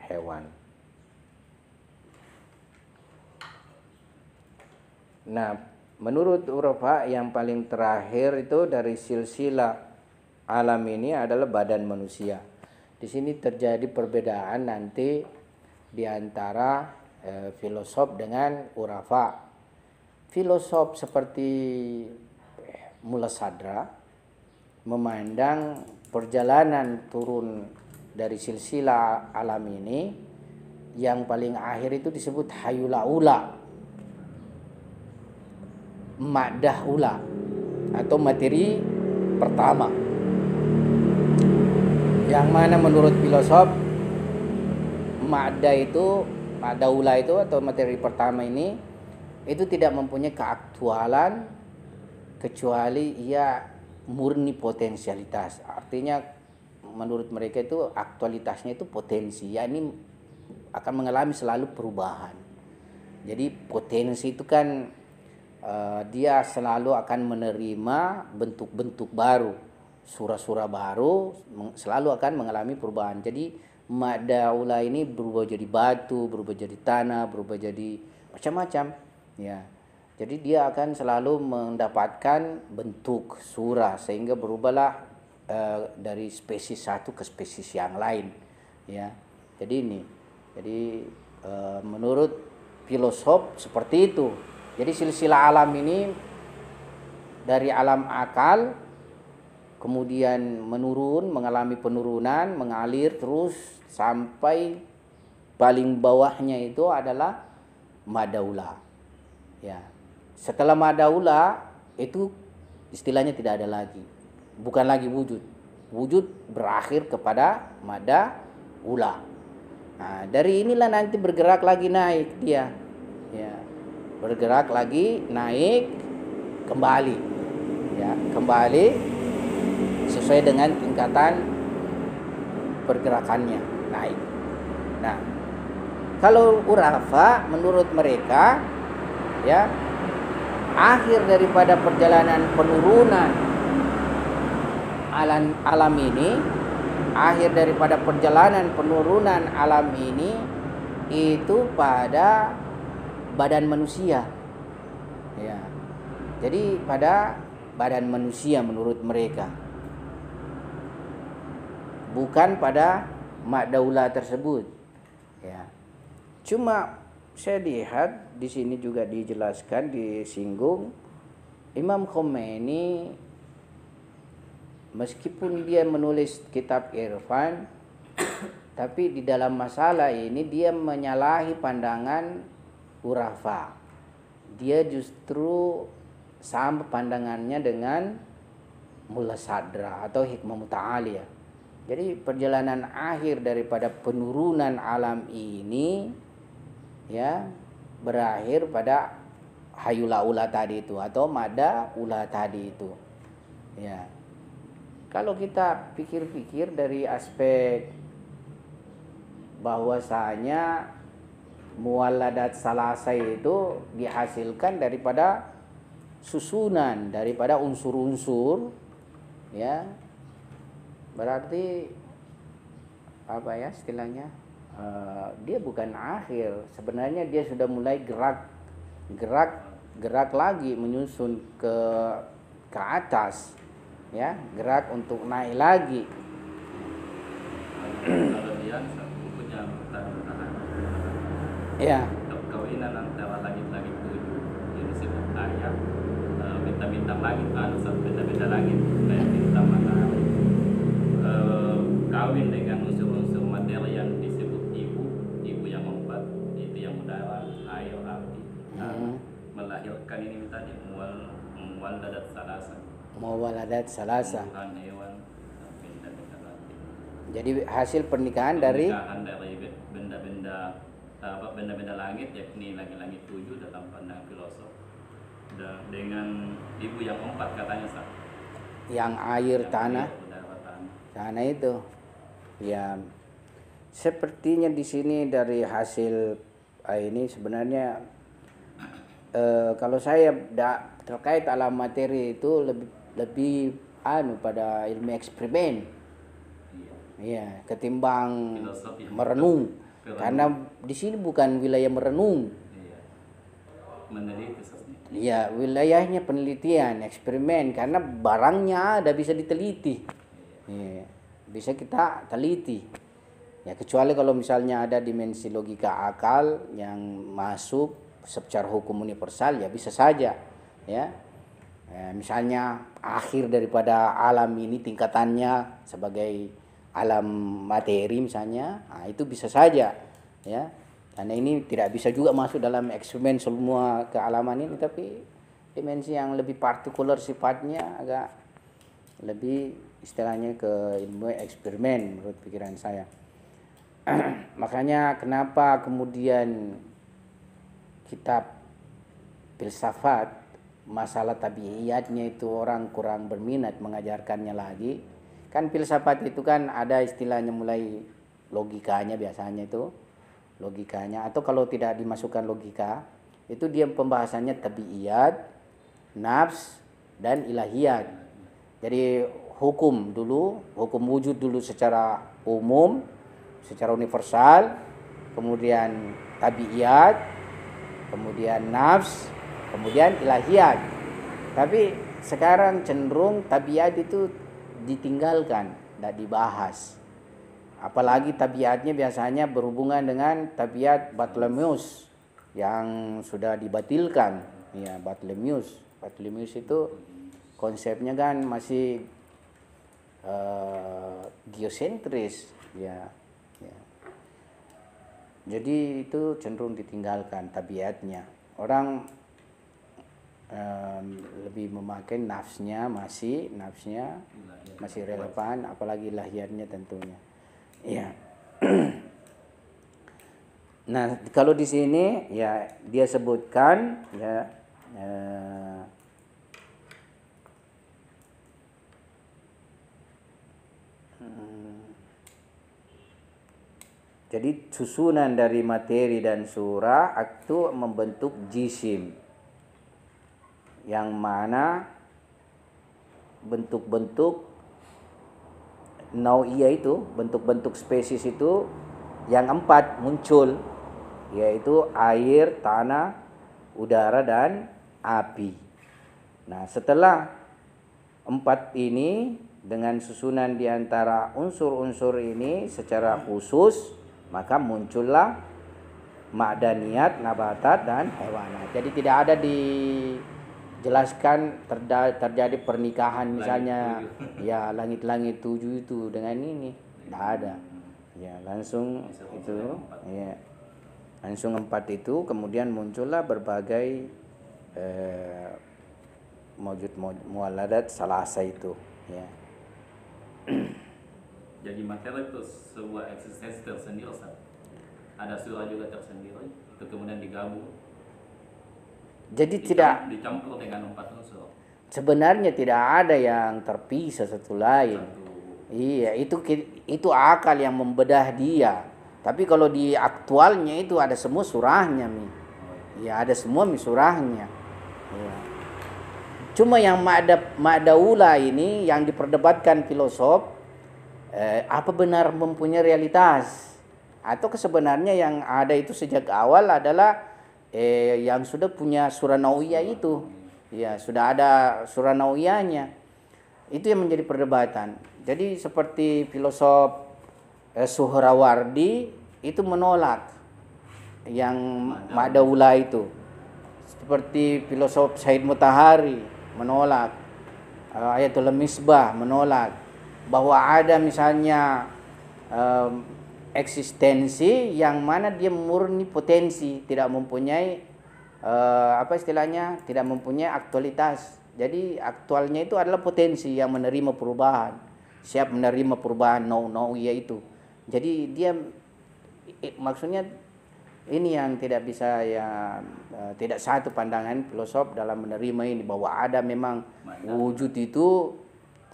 hewan. Nah, menurut Urafa yang paling terakhir itu dari silsilah alam ini adalah badan manusia. Di sini terjadi perbedaan nanti di antara filosof dengan Urafa. Filosof seperti Mula Sadra memandang perjalanan turun dari silsilah alam ini yang paling akhir itu disebut hayula ula, maddah ula, atau materi pertama, yang mana menurut filosof maddah ula itu atau materi pertama ini itu tidak mempunyai keaktualan kecuali ia murni potensialitas. Artinya menurut mereka itu aktualitasnya itu potensi, yakni akan mengalami selalu perubahan. Jadi potensi itu kan dia selalu akan menerima bentuk-bentuk baru, surah-surah baru, selalu akan mengalami perubahan. Jadi madda ula ini berubah jadi batu, berubah jadi tanah, berubah jadi macam-macam ya. Jadi dia akan selalu mendapatkan bentuk surah sehingga berubahlah dari spesies satu ke spesies yang lain ya. Jadi ini, jadi menurut filosof seperti itu. Jadi silsilah alam ini dari alam akal, kemudian menurun, mengalami penurunan, mengalir terus sampai paling bawahnya itu adalah madaula. Ya. Setelah madaula itu istilahnya tidak ada lagi. Bukan lagi wujud. Wujud berakhir kepada madaula. Nah, dari inilah nanti bergerak lagi naik dia. Ya. Bergerak lagi naik kembali. Ya, kembali sesuai dengan tingkatan pergerakannya naik. Nah, kalau urafa menurut mereka ya akhir daripada perjalanan penurunan alam ini, akhir daripada perjalanan penurunan alam ini itu pada badan manusia. Ya. Jadi pada badan manusia menurut mereka. Bukan pada madaula tersebut. Ya. Cuma saya lihat di sini juga dijelaskan, disinggung Imam Khomeini meskipun dia menulis kitab Irfan, tapi di dalam masalah ini dia menyalahi pandangan urafa. Dia justru sama pandangannya dengan Mullah Sadra atau Hikmah Muta'aliyah. Jadi perjalanan akhir daripada penurunan alam ini ya berakhir pada hayula ula tadi itu atau mada ula tadi itu. Ya. Kalau kita pikir-pikir dari aspek bahwasanya muwalladat salasa itu dihasilkan daripada susunan daripada unsur-unsur ya, berarti apa ya istilahnya, dia bukan akhir, sebenarnya dia sudah mulai gerak lagi menyusun ke atas ya, gerak untuk naik lagi. Kalau dia bukunya bertahan Ya. perkawinan antara langit-langit tujuh yang disebut ayat bintang-bintang langit benda-benda langit kayak bintang matahari, kawin dengan unsur-unsur materi yang disebut ibu yang empat, itu yang udara, air, api, melahirkan ini tadi muwalladat salasa, Muwalladat salasa. tumbuhan, hewan, benda-benda langit. Jadi hasil pernikahan dari benda-benda langit, yakni langit-langit tujuh dalam pandangan filosof, dengan ibu yang empat katanya sah. yang air, tanah. Tanah itu. Ya. Sepertinya di sini dari hasil ini sebenarnya kalau saya terkait alam materi itu lebih pada ilmu eksperimen. Iya, ketimbang merenung. Karena di sini bukan wilayah merenung. Iya. Meneliti sesuatu. Iya, wilayahnya penelitian, eksperimen, karena barangnya ada bisa diteliti. Iya, bisa kita teliti. Ya, kecuali kalau misalnya ada dimensi logika akal yang masuk secara hukum universal ya bisa saja. Ya. Misalnya akhir daripada alam ini tingkatannya sebagai alam materi misalnya, itu bisa saja ya, karena ini tidak bisa juga masuk dalam eksperimen semua kealaman ini, tapi dimensi yang lebih partikular sifatnya agak lebih istilahnya ke ilmu eksperimen menurut pikiran saya. Makanya kenapa kemudian kitab filsafat masalah tabiiyatnya itu orang kurang berminat mengajarkannya lagi. Kan filsafat itu kan ada istilahnya mulai logikanya, biasanya itu logikanya, atau kalau tidak dimasukkan logika itu dia pembahasannya tabiiyat, nafs dan ilahiyat. Jadi hukum dulu, hukum wujud dulu secara umum, secara universal, kemudian tabiiyat, kemudian nafs, kemudian ilahiyat. Tapi sekarang cenderung tabiat itu ditinggalkan, tidak dibahas. Apalagi tabiatnya biasanya berhubungan dengan tabiat Bartholomeus yang sudah dibatilkan. Ya, Bartholomeus itu konsepnya kan masih geosentris, ya. Jadi itu cenderung ditinggalkan tabiatnya. Orang lebih memakai nafsnya masih relevan, apalagi lahirnya tentunya. Ya. Nah, kalau di sini ya dia sebutkan ya jadi susunan dari materi dan surah itu membentuk jisim, yang mana bentuk-bentuk nau'iyah itu, bentuk-bentuk spesies itu yang 4 muncul, yaitu air, tanah, udara, dan api. Nah, setelah 4 ini dengan susunan di antara unsur-unsur ini secara khusus, maka muncullah ma'daniyat, nabatat, dan hewanat. Jadi tidak ada dijelaskan terjadi pernikahan misalnya ya langit-langit 7 itu dengan ini, tidak ada. Ya, langsung itu ya. Langsung 4 itu kemudian muncullah berbagai mawjud muwalladat salasa itu, ya. Jadi materi itu sebuah eksistensi tersendiri, Ustaz. Ada surah juga tersendiri, itu kemudian digabung. Jadi tidak dicampur dengan 4 unsur. Sebenarnya tidak ada yang terpisah satu lain. Iya, itu akal yang membedah dia. Tapi kalau di aktualnya itu ada semua surahnya, Mi. Ya, ada semua surahnya. Ya. Cuma yang ma'daula ini yang diperdebatkan filosof, apa benar mempunyai realitas, atau sebenarnya yang ada itu sejak awal adalah yang sudah punya surah nau'iyah itu, ya sudah ada surah nau'iyahnya. Itu yang menjadi perdebatan. Jadi seperti filosof Suhrawardi itu menolak yang ma'daula itu, seperti filosof Said Mutahari menolak, Ayatul Misbah menolak bahwa ada misalnya eksistensi yang mana dia murni potensi, tidak mempunyai tidak mempunyai aktualitas. Jadi aktualnya itu adalah potensi yang menerima perubahan, siap menerima perubahan nau'iyah itu. Jadi dia maksudnya ini yang tidak bisa tidak satu pandangan filosof dalam menerima ini, bahwa ada memang wujud itu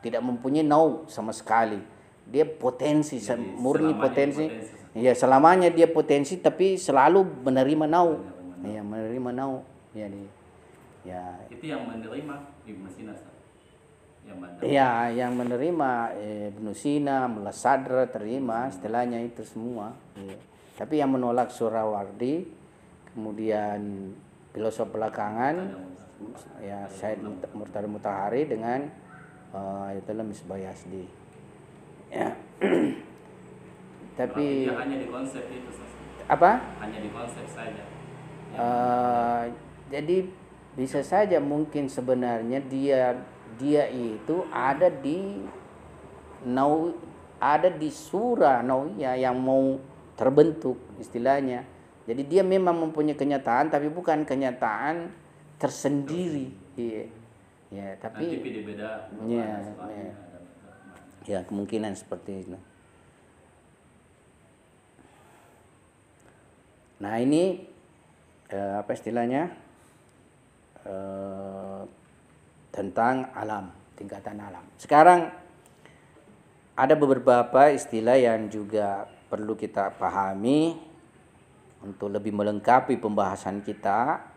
tidak mempunyai nau sama sekali. Dia potensi, murni potensi. Ya, selamanya dia potensi, tapi selalu menerima nau. Ya, menerima nau. Ya, itu yang menerima Ibnu Sina. Yang menerima Ibnu Sina, Mullah Sadr terima setelahnya itu semua. Ya. Tapi yang menolak Suhrawardi, kemudian filosof belakangan ya Said Murtada Mutahari dengan Ayatul Misbah Yazdi. Ya. Tapi hanya di konsep itu saja. Apa? Hanya di konsep saja. Jadi bisa saja mungkin sebenarnya dia itu ada di surah nau'iyah yang mau terbentuk istilahnya. Jadi dia memang mempunyai kenyataan, tapi bukan kenyataan tersendiri. Iya. Ya, tapi nanti beda. Ya, kemungkinan seperti itu. Nah, ini apa istilahnya? Tentang alam, tingkatan alam. Sekarang ada beberapa istilah yang juga perlu kita pahami untuk lebih melengkapi pembahasan kita.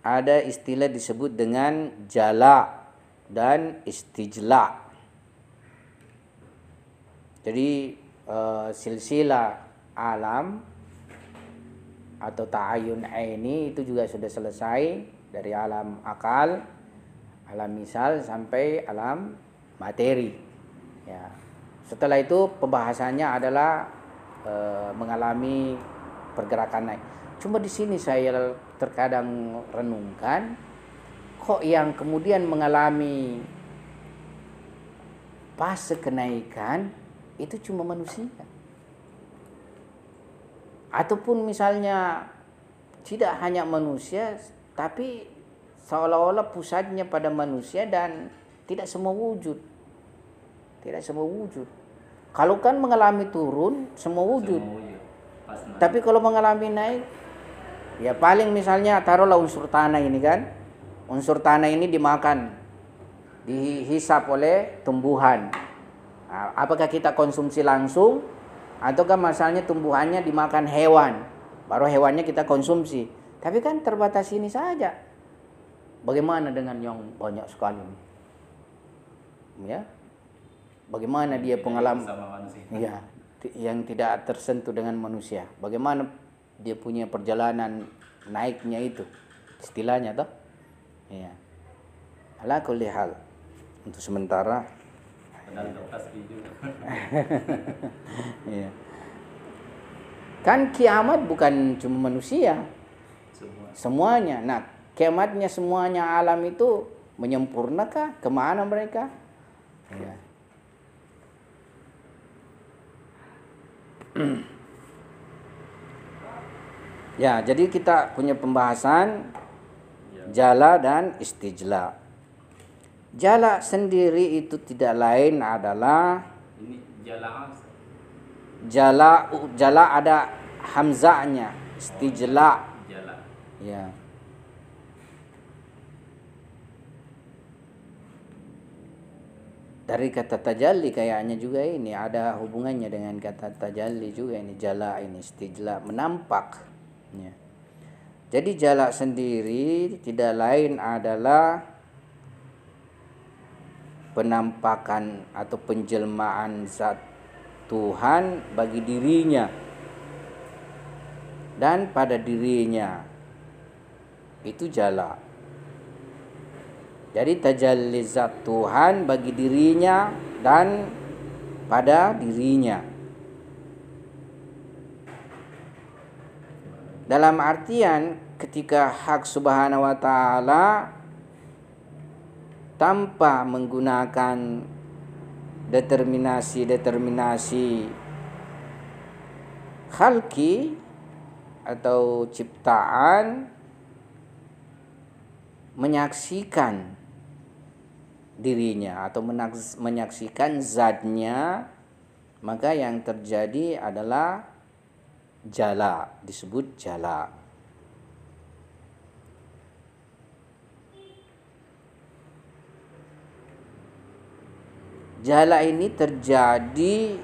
Ada istilah disebut dengan jala dan istijla. Jadi silsilah alam atau ta'ayun aini itu juga sudah selesai, dari alam akal, alam misal sampai alam materi. Ya. Setelah itu pembahasannya adalah mengalami pergerakan naik. Cuma di sini saya terkadang renungkan, kok yang kemudian mengalami fase kenaikan itu cuma manusia. Ataupun misalnya tidak hanya manusia, tapi seolah-olah pusatnya pada manusia dan tidak semua wujud. Tidak semua wujud. Kalau kan mengalami turun, semua wujud. Semua wujud. Pas naik. Tapi kalau mengalami naik, ya paling misalnya taruhlah unsur tanah ini kan. Unsur tanah ini dimakan, dihisap oleh tumbuhan. Nah, apakah kita konsumsi langsung, ataukah masalahnya tumbuhannya dimakan hewan, baru hewannya kita konsumsi. Tapi kan terbatas ini saja. Bagaimana dengan yang banyak sekali? Ya, bagaimana dia pengalaman? Sama manusia. Ya, yang tidak tersentuh dengan manusia. Bagaimana dia punya perjalanan naiknya itu, istilahnya toh? Ya. Ala kulli hal. Untuk sementara. Padahal tasbih juga. Ya. Kan kiamat bukan cuma manusia, Semua. semuanya. Nah, kiamatnya semuanya alam itu menyempurnakah? Kemana mereka? Ya. Ya, jadi kita punya pembahasan jala dan istijla. Jala sendiri itu tidak lain adalah Ini jala jala ada hamzahnya, istijla. jala. Ya. Dari kata tajalli kayaknya juga ini ada hubungannya dengan kata tajalli juga ini, jala ini istijla, menampak. Ya. Jadi jala sendiri tidak lain adalah penampakan atau penjelmaan zat Tuhan bagi dirinya dan pada dirinya. Itu jala. Jadi tajalli zat Tuhan bagi dirinya dan pada dirinya. Dalam artian ketika hak subhanahu wa ta'ala tanpa menggunakan determinasi khalqi atau ciptaan menyaksikan dirinya atau menyaksikan zatnya, maka yang terjadi adalah jala, disebut jala. Jala ini terjadi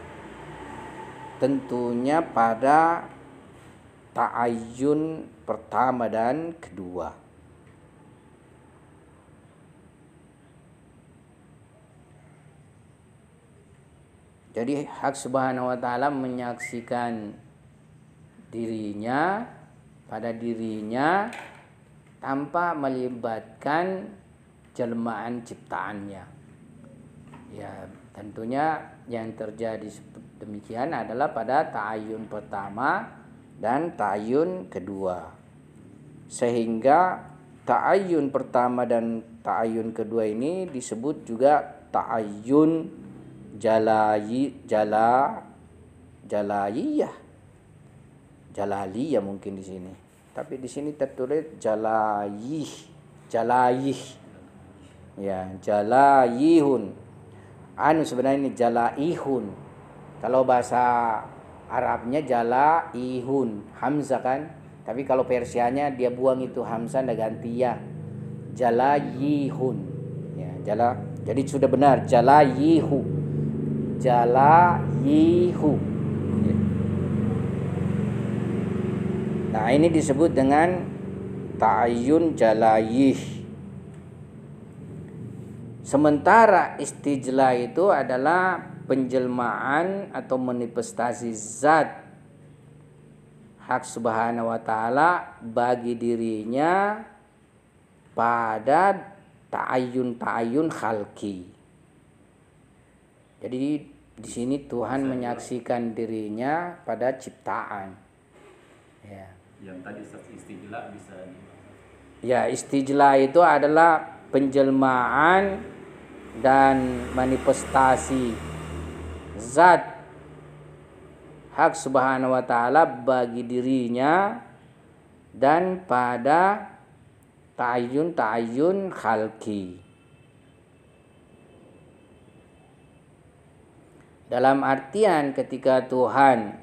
tentunya pada ta'ayyun pertama dan kedua. Jadi hak subhanahu wa ta'ala menyaksikan dirinya pada dirinya tanpa melibatkan jelmaan ciptaannya. Ya, tentunya yang terjadi demikian adalah pada ta'ayyun pertama dan ta'ayyun kedua. Sehingga ta'ayyun pertama dan ta'ayyun kedua ini disebut juga ta'ayyun jalaliyah mungkin di sini. Tapi di sini tertulis jalayih. Ya, jalayihun. Sebenarnya ini jalaihun. Kalau bahasa Arabnya jalaihun, hamzah kan? Tapi kalau Persianya dia buang itu hamzah dan ganti ya. Jalayihun. Ya, jadi sudah benar jalayihu. Jalayihu. Nah, ini disebut dengan ta'ayyun jalayih. Sementara istijla itu adalah penjelmaan atau manifestasi zat hak subhanahu wa ta'ala bagi dirinya pada ta'ayyun khalqi. Jadi di sini Tuhan menyaksikan dirinya pada ciptaan. Ya. Yang tadi istijla bisa Ya, istijla itu adalah penjelmaan dan manifestasi zat hak subhanahu wa ta'ala bagi dirinya dan pada ta'ayyun khalqi. Dalam artian ketika Tuhan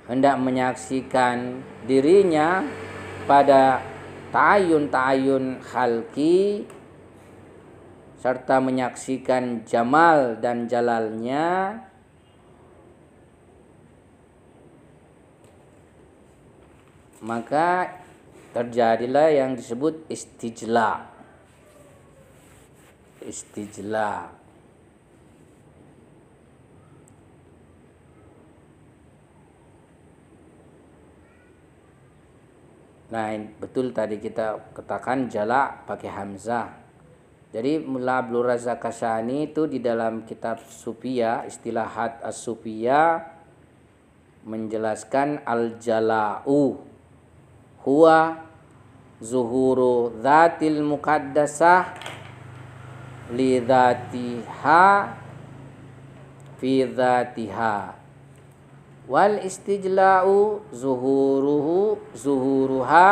hendak menyaksikan dirinya pada ta'ayyun khalqi serta menyaksikan jamal dan jalalnya, maka terjadilah yang disebut istijla. Istijla. Nah, betul tadi kita katakan jala pakai hamzah. Jadi Mullah Abdul Razak Kashani itu di dalam kitab Sufiyah, Istilahat As-Sufiyah, menjelaskan al-jala'u huwa zuhuru dzatil muqaddasah li dzatiha fi dzatiha, wal istijla'u zuhuruha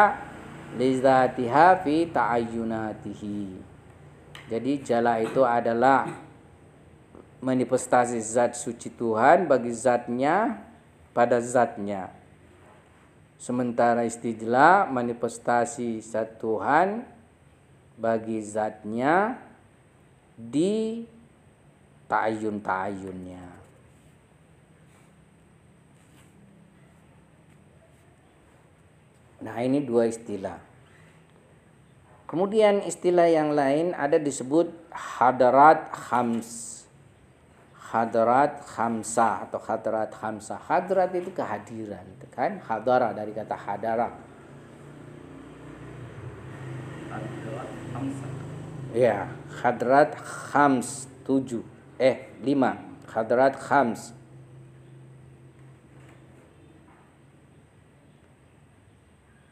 li dzatiha fi ta'ayyunatihi. Jadi jala itu adalah manifestasi zat suci Tuhan bagi zatnya pada zatnya. Sementara istijla manifestasi zat Tuhan bagi zatnya di ta'ayyun-ta'ayyunnya. Nah, ini dua istilah. Kemudian istilah yang lain ada disebut hadarat khams. Hadarat khamsah atau hadarat khamsah. Hadarat itu kehadiran, kan? Hadara dari kata hadara. Hadarat khamsah. Ya, hadarat khams 5. Hadarat khams.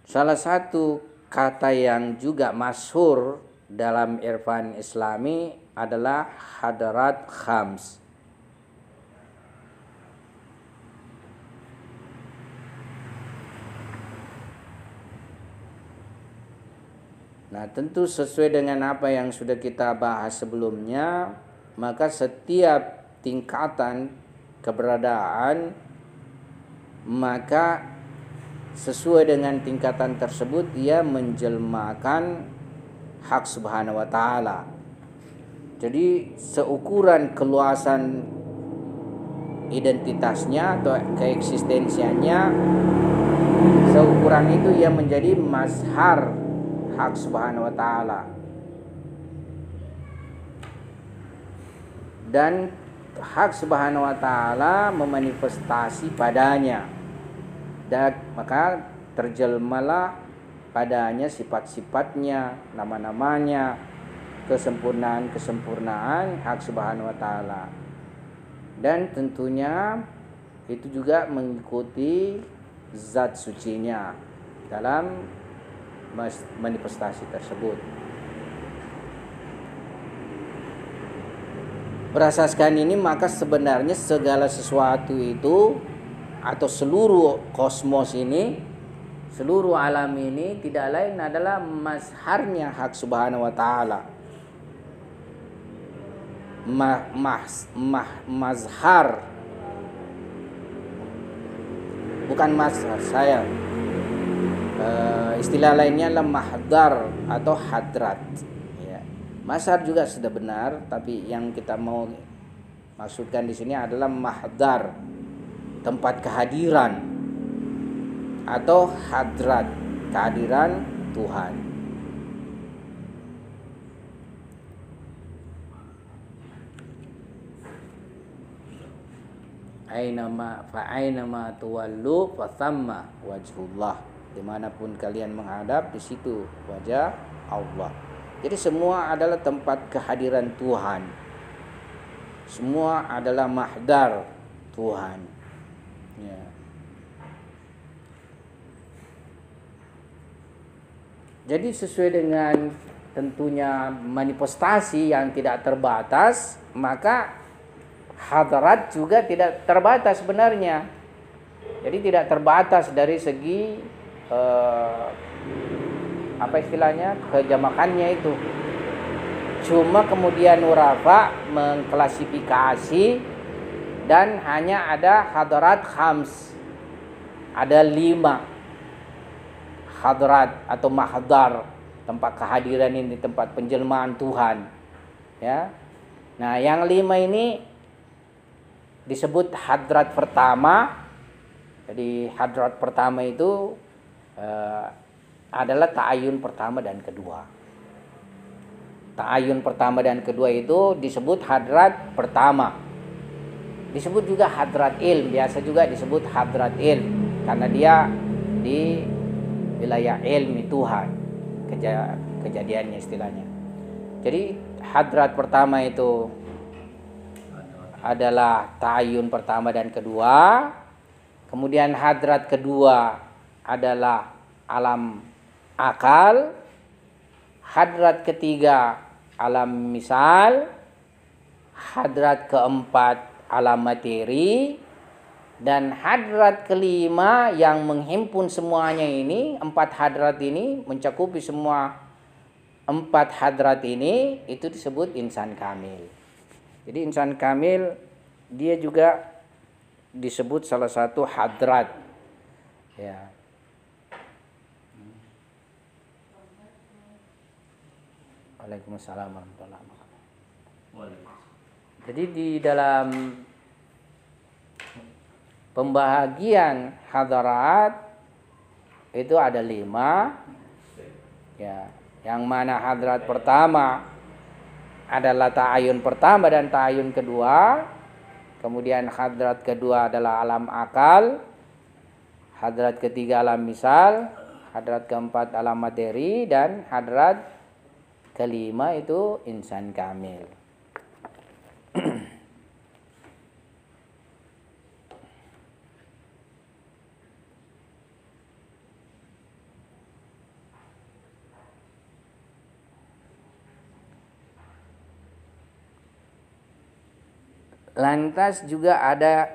Salah satu kata yang juga masyhur dalam irfan Islami adalah hadarat khams. Nah, tentu sesuai dengan apa yang sudah kita bahas sebelumnya, maka setiap tingkatan keberadaan maka sesuai dengan tingkatan tersebut ia menjelmakan hak subhanahu wa ta'ala. Jadi seukuran keluasan identitasnya atau keeksistensiannya, seukuran itu ia menjadi mazhar hak subhanahu wa ta'ala. Dan hak subhanahu wa ta'ala memanifestasi padanya. Dan maka terjelmalah padanya sifat-sifatnya, nama-namanya, kesempurnaan hak subhanahu wa ta'ala. Dan tentunya itu juga mengikuti zat sucinya dalam manifestasi tersebut. Berasaskan ini maka sebenarnya segala sesuatu itu atau seluruh kosmos ini, seluruh alam ini tidak lain adalah mazharnya hak subhanahu wa ta'ala. Mazhar, bukan mazhar saya, istilah lainnya adalah mahdar atau hadrat ya. Mazhar juga sudah benar, tapi yang kita mau maksudkan di sini adalah mahdar, tempat kehadiran, atau hadrat, kehadiran Tuhan. Ainama tuwallu fathamma wajhullah. Dimanapun kalian menghadap, di situ wajah Allah. Jadi semua adalah tempat kehadiran Tuhan. Semua adalah mahdar Tuhan. Ya. Jadi sesuai dengan tentunya manifestasi yang tidak terbatas, maka hadrat juga tidak terbatas sebenarnya. Jadi tidak terbatas dari segi apa istilahnya, kejamakannya itu. Cuma kemudian Urafa mengklasifikasi dan hanya ada hadrat khams. Ada 5 hadrat atau mahdar, tempat kehadiran ini, tempat penjelmaan Tuhan. Ya. Nah, yang 5 ini disebut hadrat pertama. Jadi hadrat pertama itu adalah ta'ayun pertama dan kedua. Ta'ayun pertama dan kedua itu disebut hadrat pertama. Disebut juga hadrat ilm, biasa juga disebut hadrat ilm karena dia di wilayah ilmi Tuhan, kejadiannya istilahnya. Jadi hadrat pertama itu adalah ta'ayun pertama dan kedua. Kemudian hadrat kedua adalah alam akal. Hadrat ketiga alam misal. Hadrat keempat alam materi. Dan hadrat kelima yang menghimpun semuanya ini, 4 hadrat ini, mencakupi semua 4 hadrat ini, itu disebut insan kamil. Jadi insan kamil dia juga disebut salah satu hadrat. Ya. Waalaikumsalam warahmatullahi wabarakatuh. Jadi di dalam pembahagian hadarat itu ada 5, ya, yang mana hadrat pertama adalah ta'ayun pertama dan ta'ayun kedua. Kemudian hadrat kedua adalah alam akal. Hadrat ketiga alam misal. Hadrat keempat alam materi. Dan hadrat kelima itu insan kamil. Lantas juga ada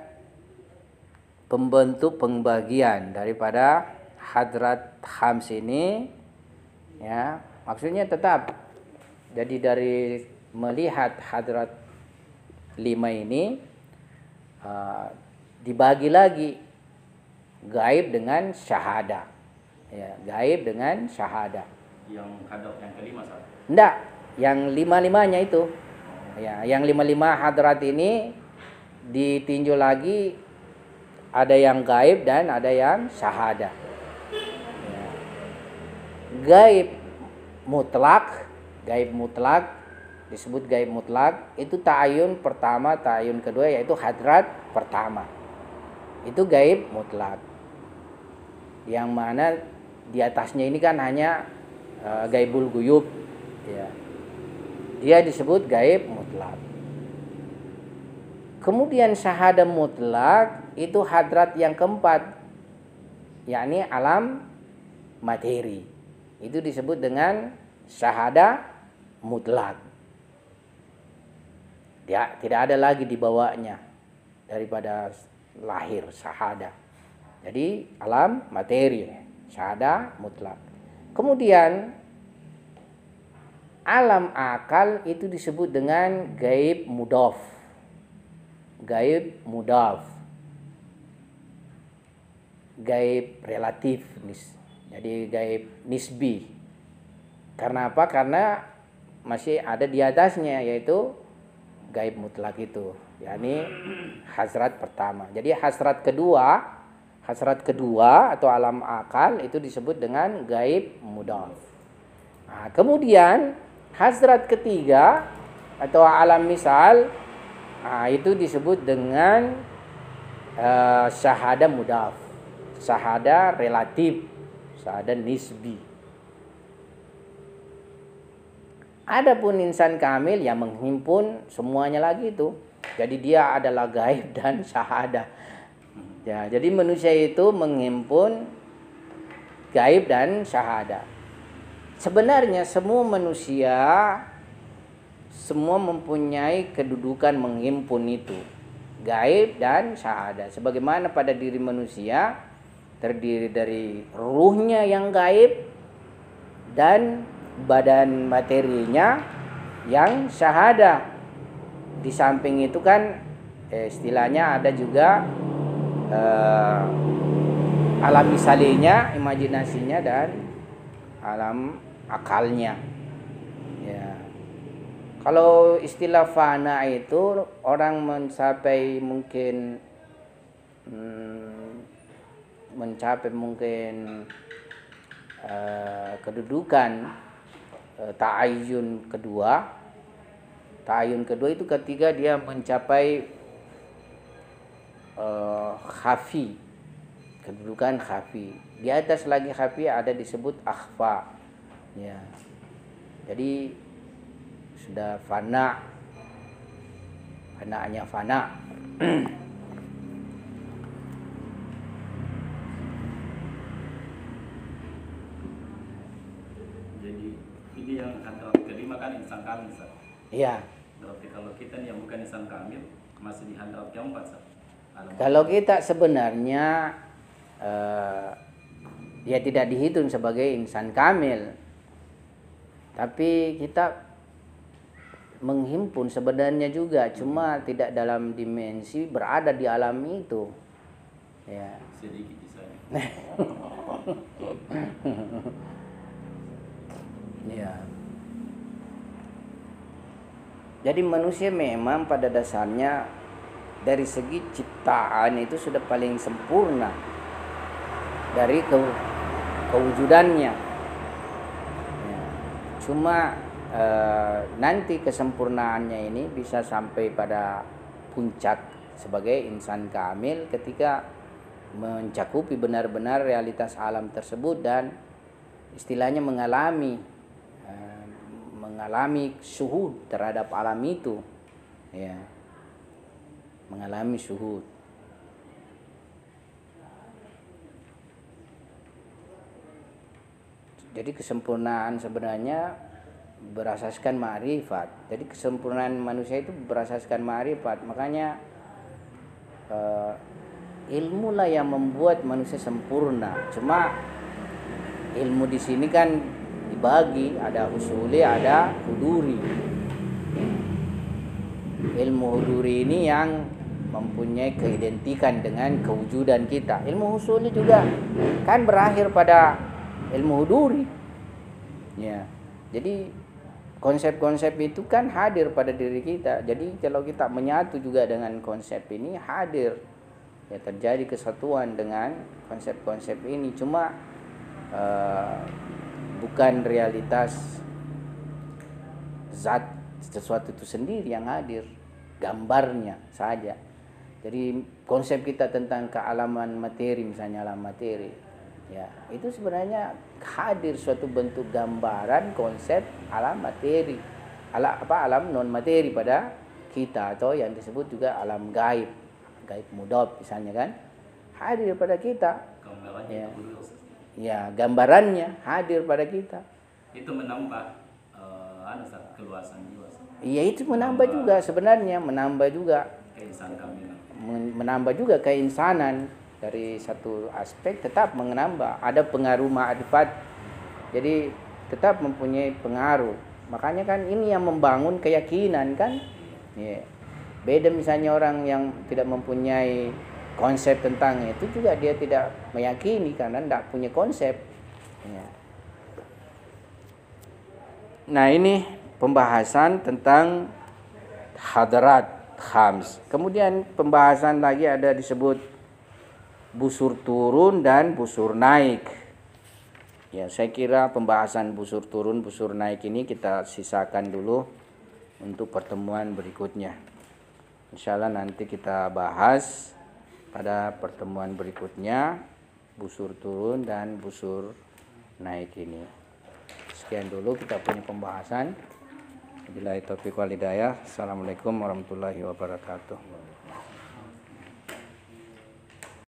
pembentuk pembagian daripada hadrat khams ini, ya, maksudnya tetap. Jadi dari melihat hadrat 5 ini dibagi lagi gaib dengan syahada, ya, gaib dengan syahada. Yang hadrat yang kelima Sat? Enggak, yang 5-5-nya itu. Ya, yang 5-5 hadrat ini ditinjau lagi, ada yang gaib dan ada yang syahada. Ya. Gaib mutlak disebut gaib mutlak, itu ta'ayun pertama, ta'ayun kedua, yaitu hadrat pertama. Itu gaib mutlak. Yang mana di atasnya ini kan hanya gaibul guyub, ya. Dia disebut gaib mutlak. Kemudian syahada mutlak itu hadrat yang keempat, yakni alam materi. Itu disebut dengan syahada mutlak. Dia tidak ada lagi di bawahnya daripada lahir syahada. Jadi alam materi, syahada mutlak. Kemudian alam akal itu disebut dengan gaib mudaf. Gaib mudaf. Gaib relatif. Jadi gaib nisbi. Karena apa? Karena masih ada di atasnya, yaitu gaib mutlak itu, yakni hasrat pertama. Jadi hasrat kedua atau alam akal itu disebut dengan gaib mudaf. Nah, kemudian hasrat ketiga atau alam misal, itu disebut dengan syahada mudaf, syahada relatif, syahada nisbi. Adapun insan kamil yang menghimpun semuanya lagi itu. Jadi dia adalah gaib dan syahada. Ya, jadi manusia itu menghimpun gaib dan syahada. sebenarnya semua manusia semua mempunyai kedudukan menghimpun itu, gaib dan syahadah. Sebagaimana pada diri manusia terdiri dari ruhnya yang gaib dan badan materinya yang syahadah. Di samping itu kan istilahnya ada juga alam misalinya, imajinasinya, dan alam akalnya. Ya. Kalau istilah fana itu orang mencapai mungkin kedudukan ta'ayyun kedua. Ta'ayyun kedua itu ketika dia mencapai khafi, kedudukan khafi. Di atas lagi khafi ada disebut akhfa. Ya. Jadi sudah fana, fananya fana. Jadi ini yang hadrat kelima kan insan kamil, Ustaz. Iya. Berarti kalau kita nih yang bukan insan kamil masih di hadrat keempat, Ustaz. Kalau kita sebenarnya ya tidak dihitung sebagai insan kamil, tapi kita menghimpun sebenarnya juga, cuma tidak dalam dimensi berada di alam itu. Ya. Sedikit saja. Ya. Jadi manusia memang pada dasarnya dari segi ciptaan itu sudah paling sempurna dari kewujudannya. Ya. Cuma nanti kesempurnaannya ini bisa sampai pada puncak sebagai insan kamil ketika mencakupi benar-benar realitas alam tersebut dan istilahnya mengalami syuhud terhadap alam itu, ya, mengalami syuhud. Jadi kesempurnaan sebenarnya berasaskan ma'rifat. Jadi kesempurnaan manusia itu berasaskan ma'rifat. Makanya ilmu lah yang membuat manusia sempurna. Cuma ilmu di sini kan dibagi, ada husuli, ada huduri. Ilmu huduri ini yang mempunyai keidentikan dengan kewujudan kita. Ilmu husuli juga kan berakhir pada ilmu huduri. Ya. Jadi konsep-konsep itu kan hadir pada diri kita. Jadi kalau kita menyatu juga dengan konsep ini hadir, ya terjadi kesatuan dengan konsep-konsep ini. Cuma bukan realitas zat sesuatu itu sendiri yang hadir, gambarnya saja. Jadi konsep kita tentang kealaman materi, misalnya alam materi, ya itu sebenarnya hadir suatu bentuk gambaran konsep alam materi, alam non materi pada kita, atau yang disebut juga alam gaib, gaib mudhaf misalnya kan, hadir pada kita. Gambarannya ya gambarannya hadir pada kita. Itu menambah keluasan jiwa. Iya, itu menambah juga sebenarnya, menambah juga menambah juga keinsanan. Dari satu aspek tetap menambah, ada pengaruh ma'rifat, jadi tetap mempunyai pengaruh. Makanya kan ini yang membangun keyakinan kan. Ya. Beda misalnya orang yang tidak mempunyai konsep tentang itu, juga dia tidak meyakini karena tidak punya konsep. Ya. Nah, ini pembahasan tentang hadrat khams. Kemudian pembahasan lagi ada disebut busur turun dan busur naik. Ya, saya kira pembahasan busur turun, busur naik ini kita sisakan dulu untuk pertemuan berikutnya. Insya Allah nanti kita bahas pada pertemuan berikutnya busur turun dan busur naik ini. Sekian dulu kita punya pembahasan. Wabillahi taufiq wal hidayah. Assalamualaikum warahmatullahi wabarakatuh.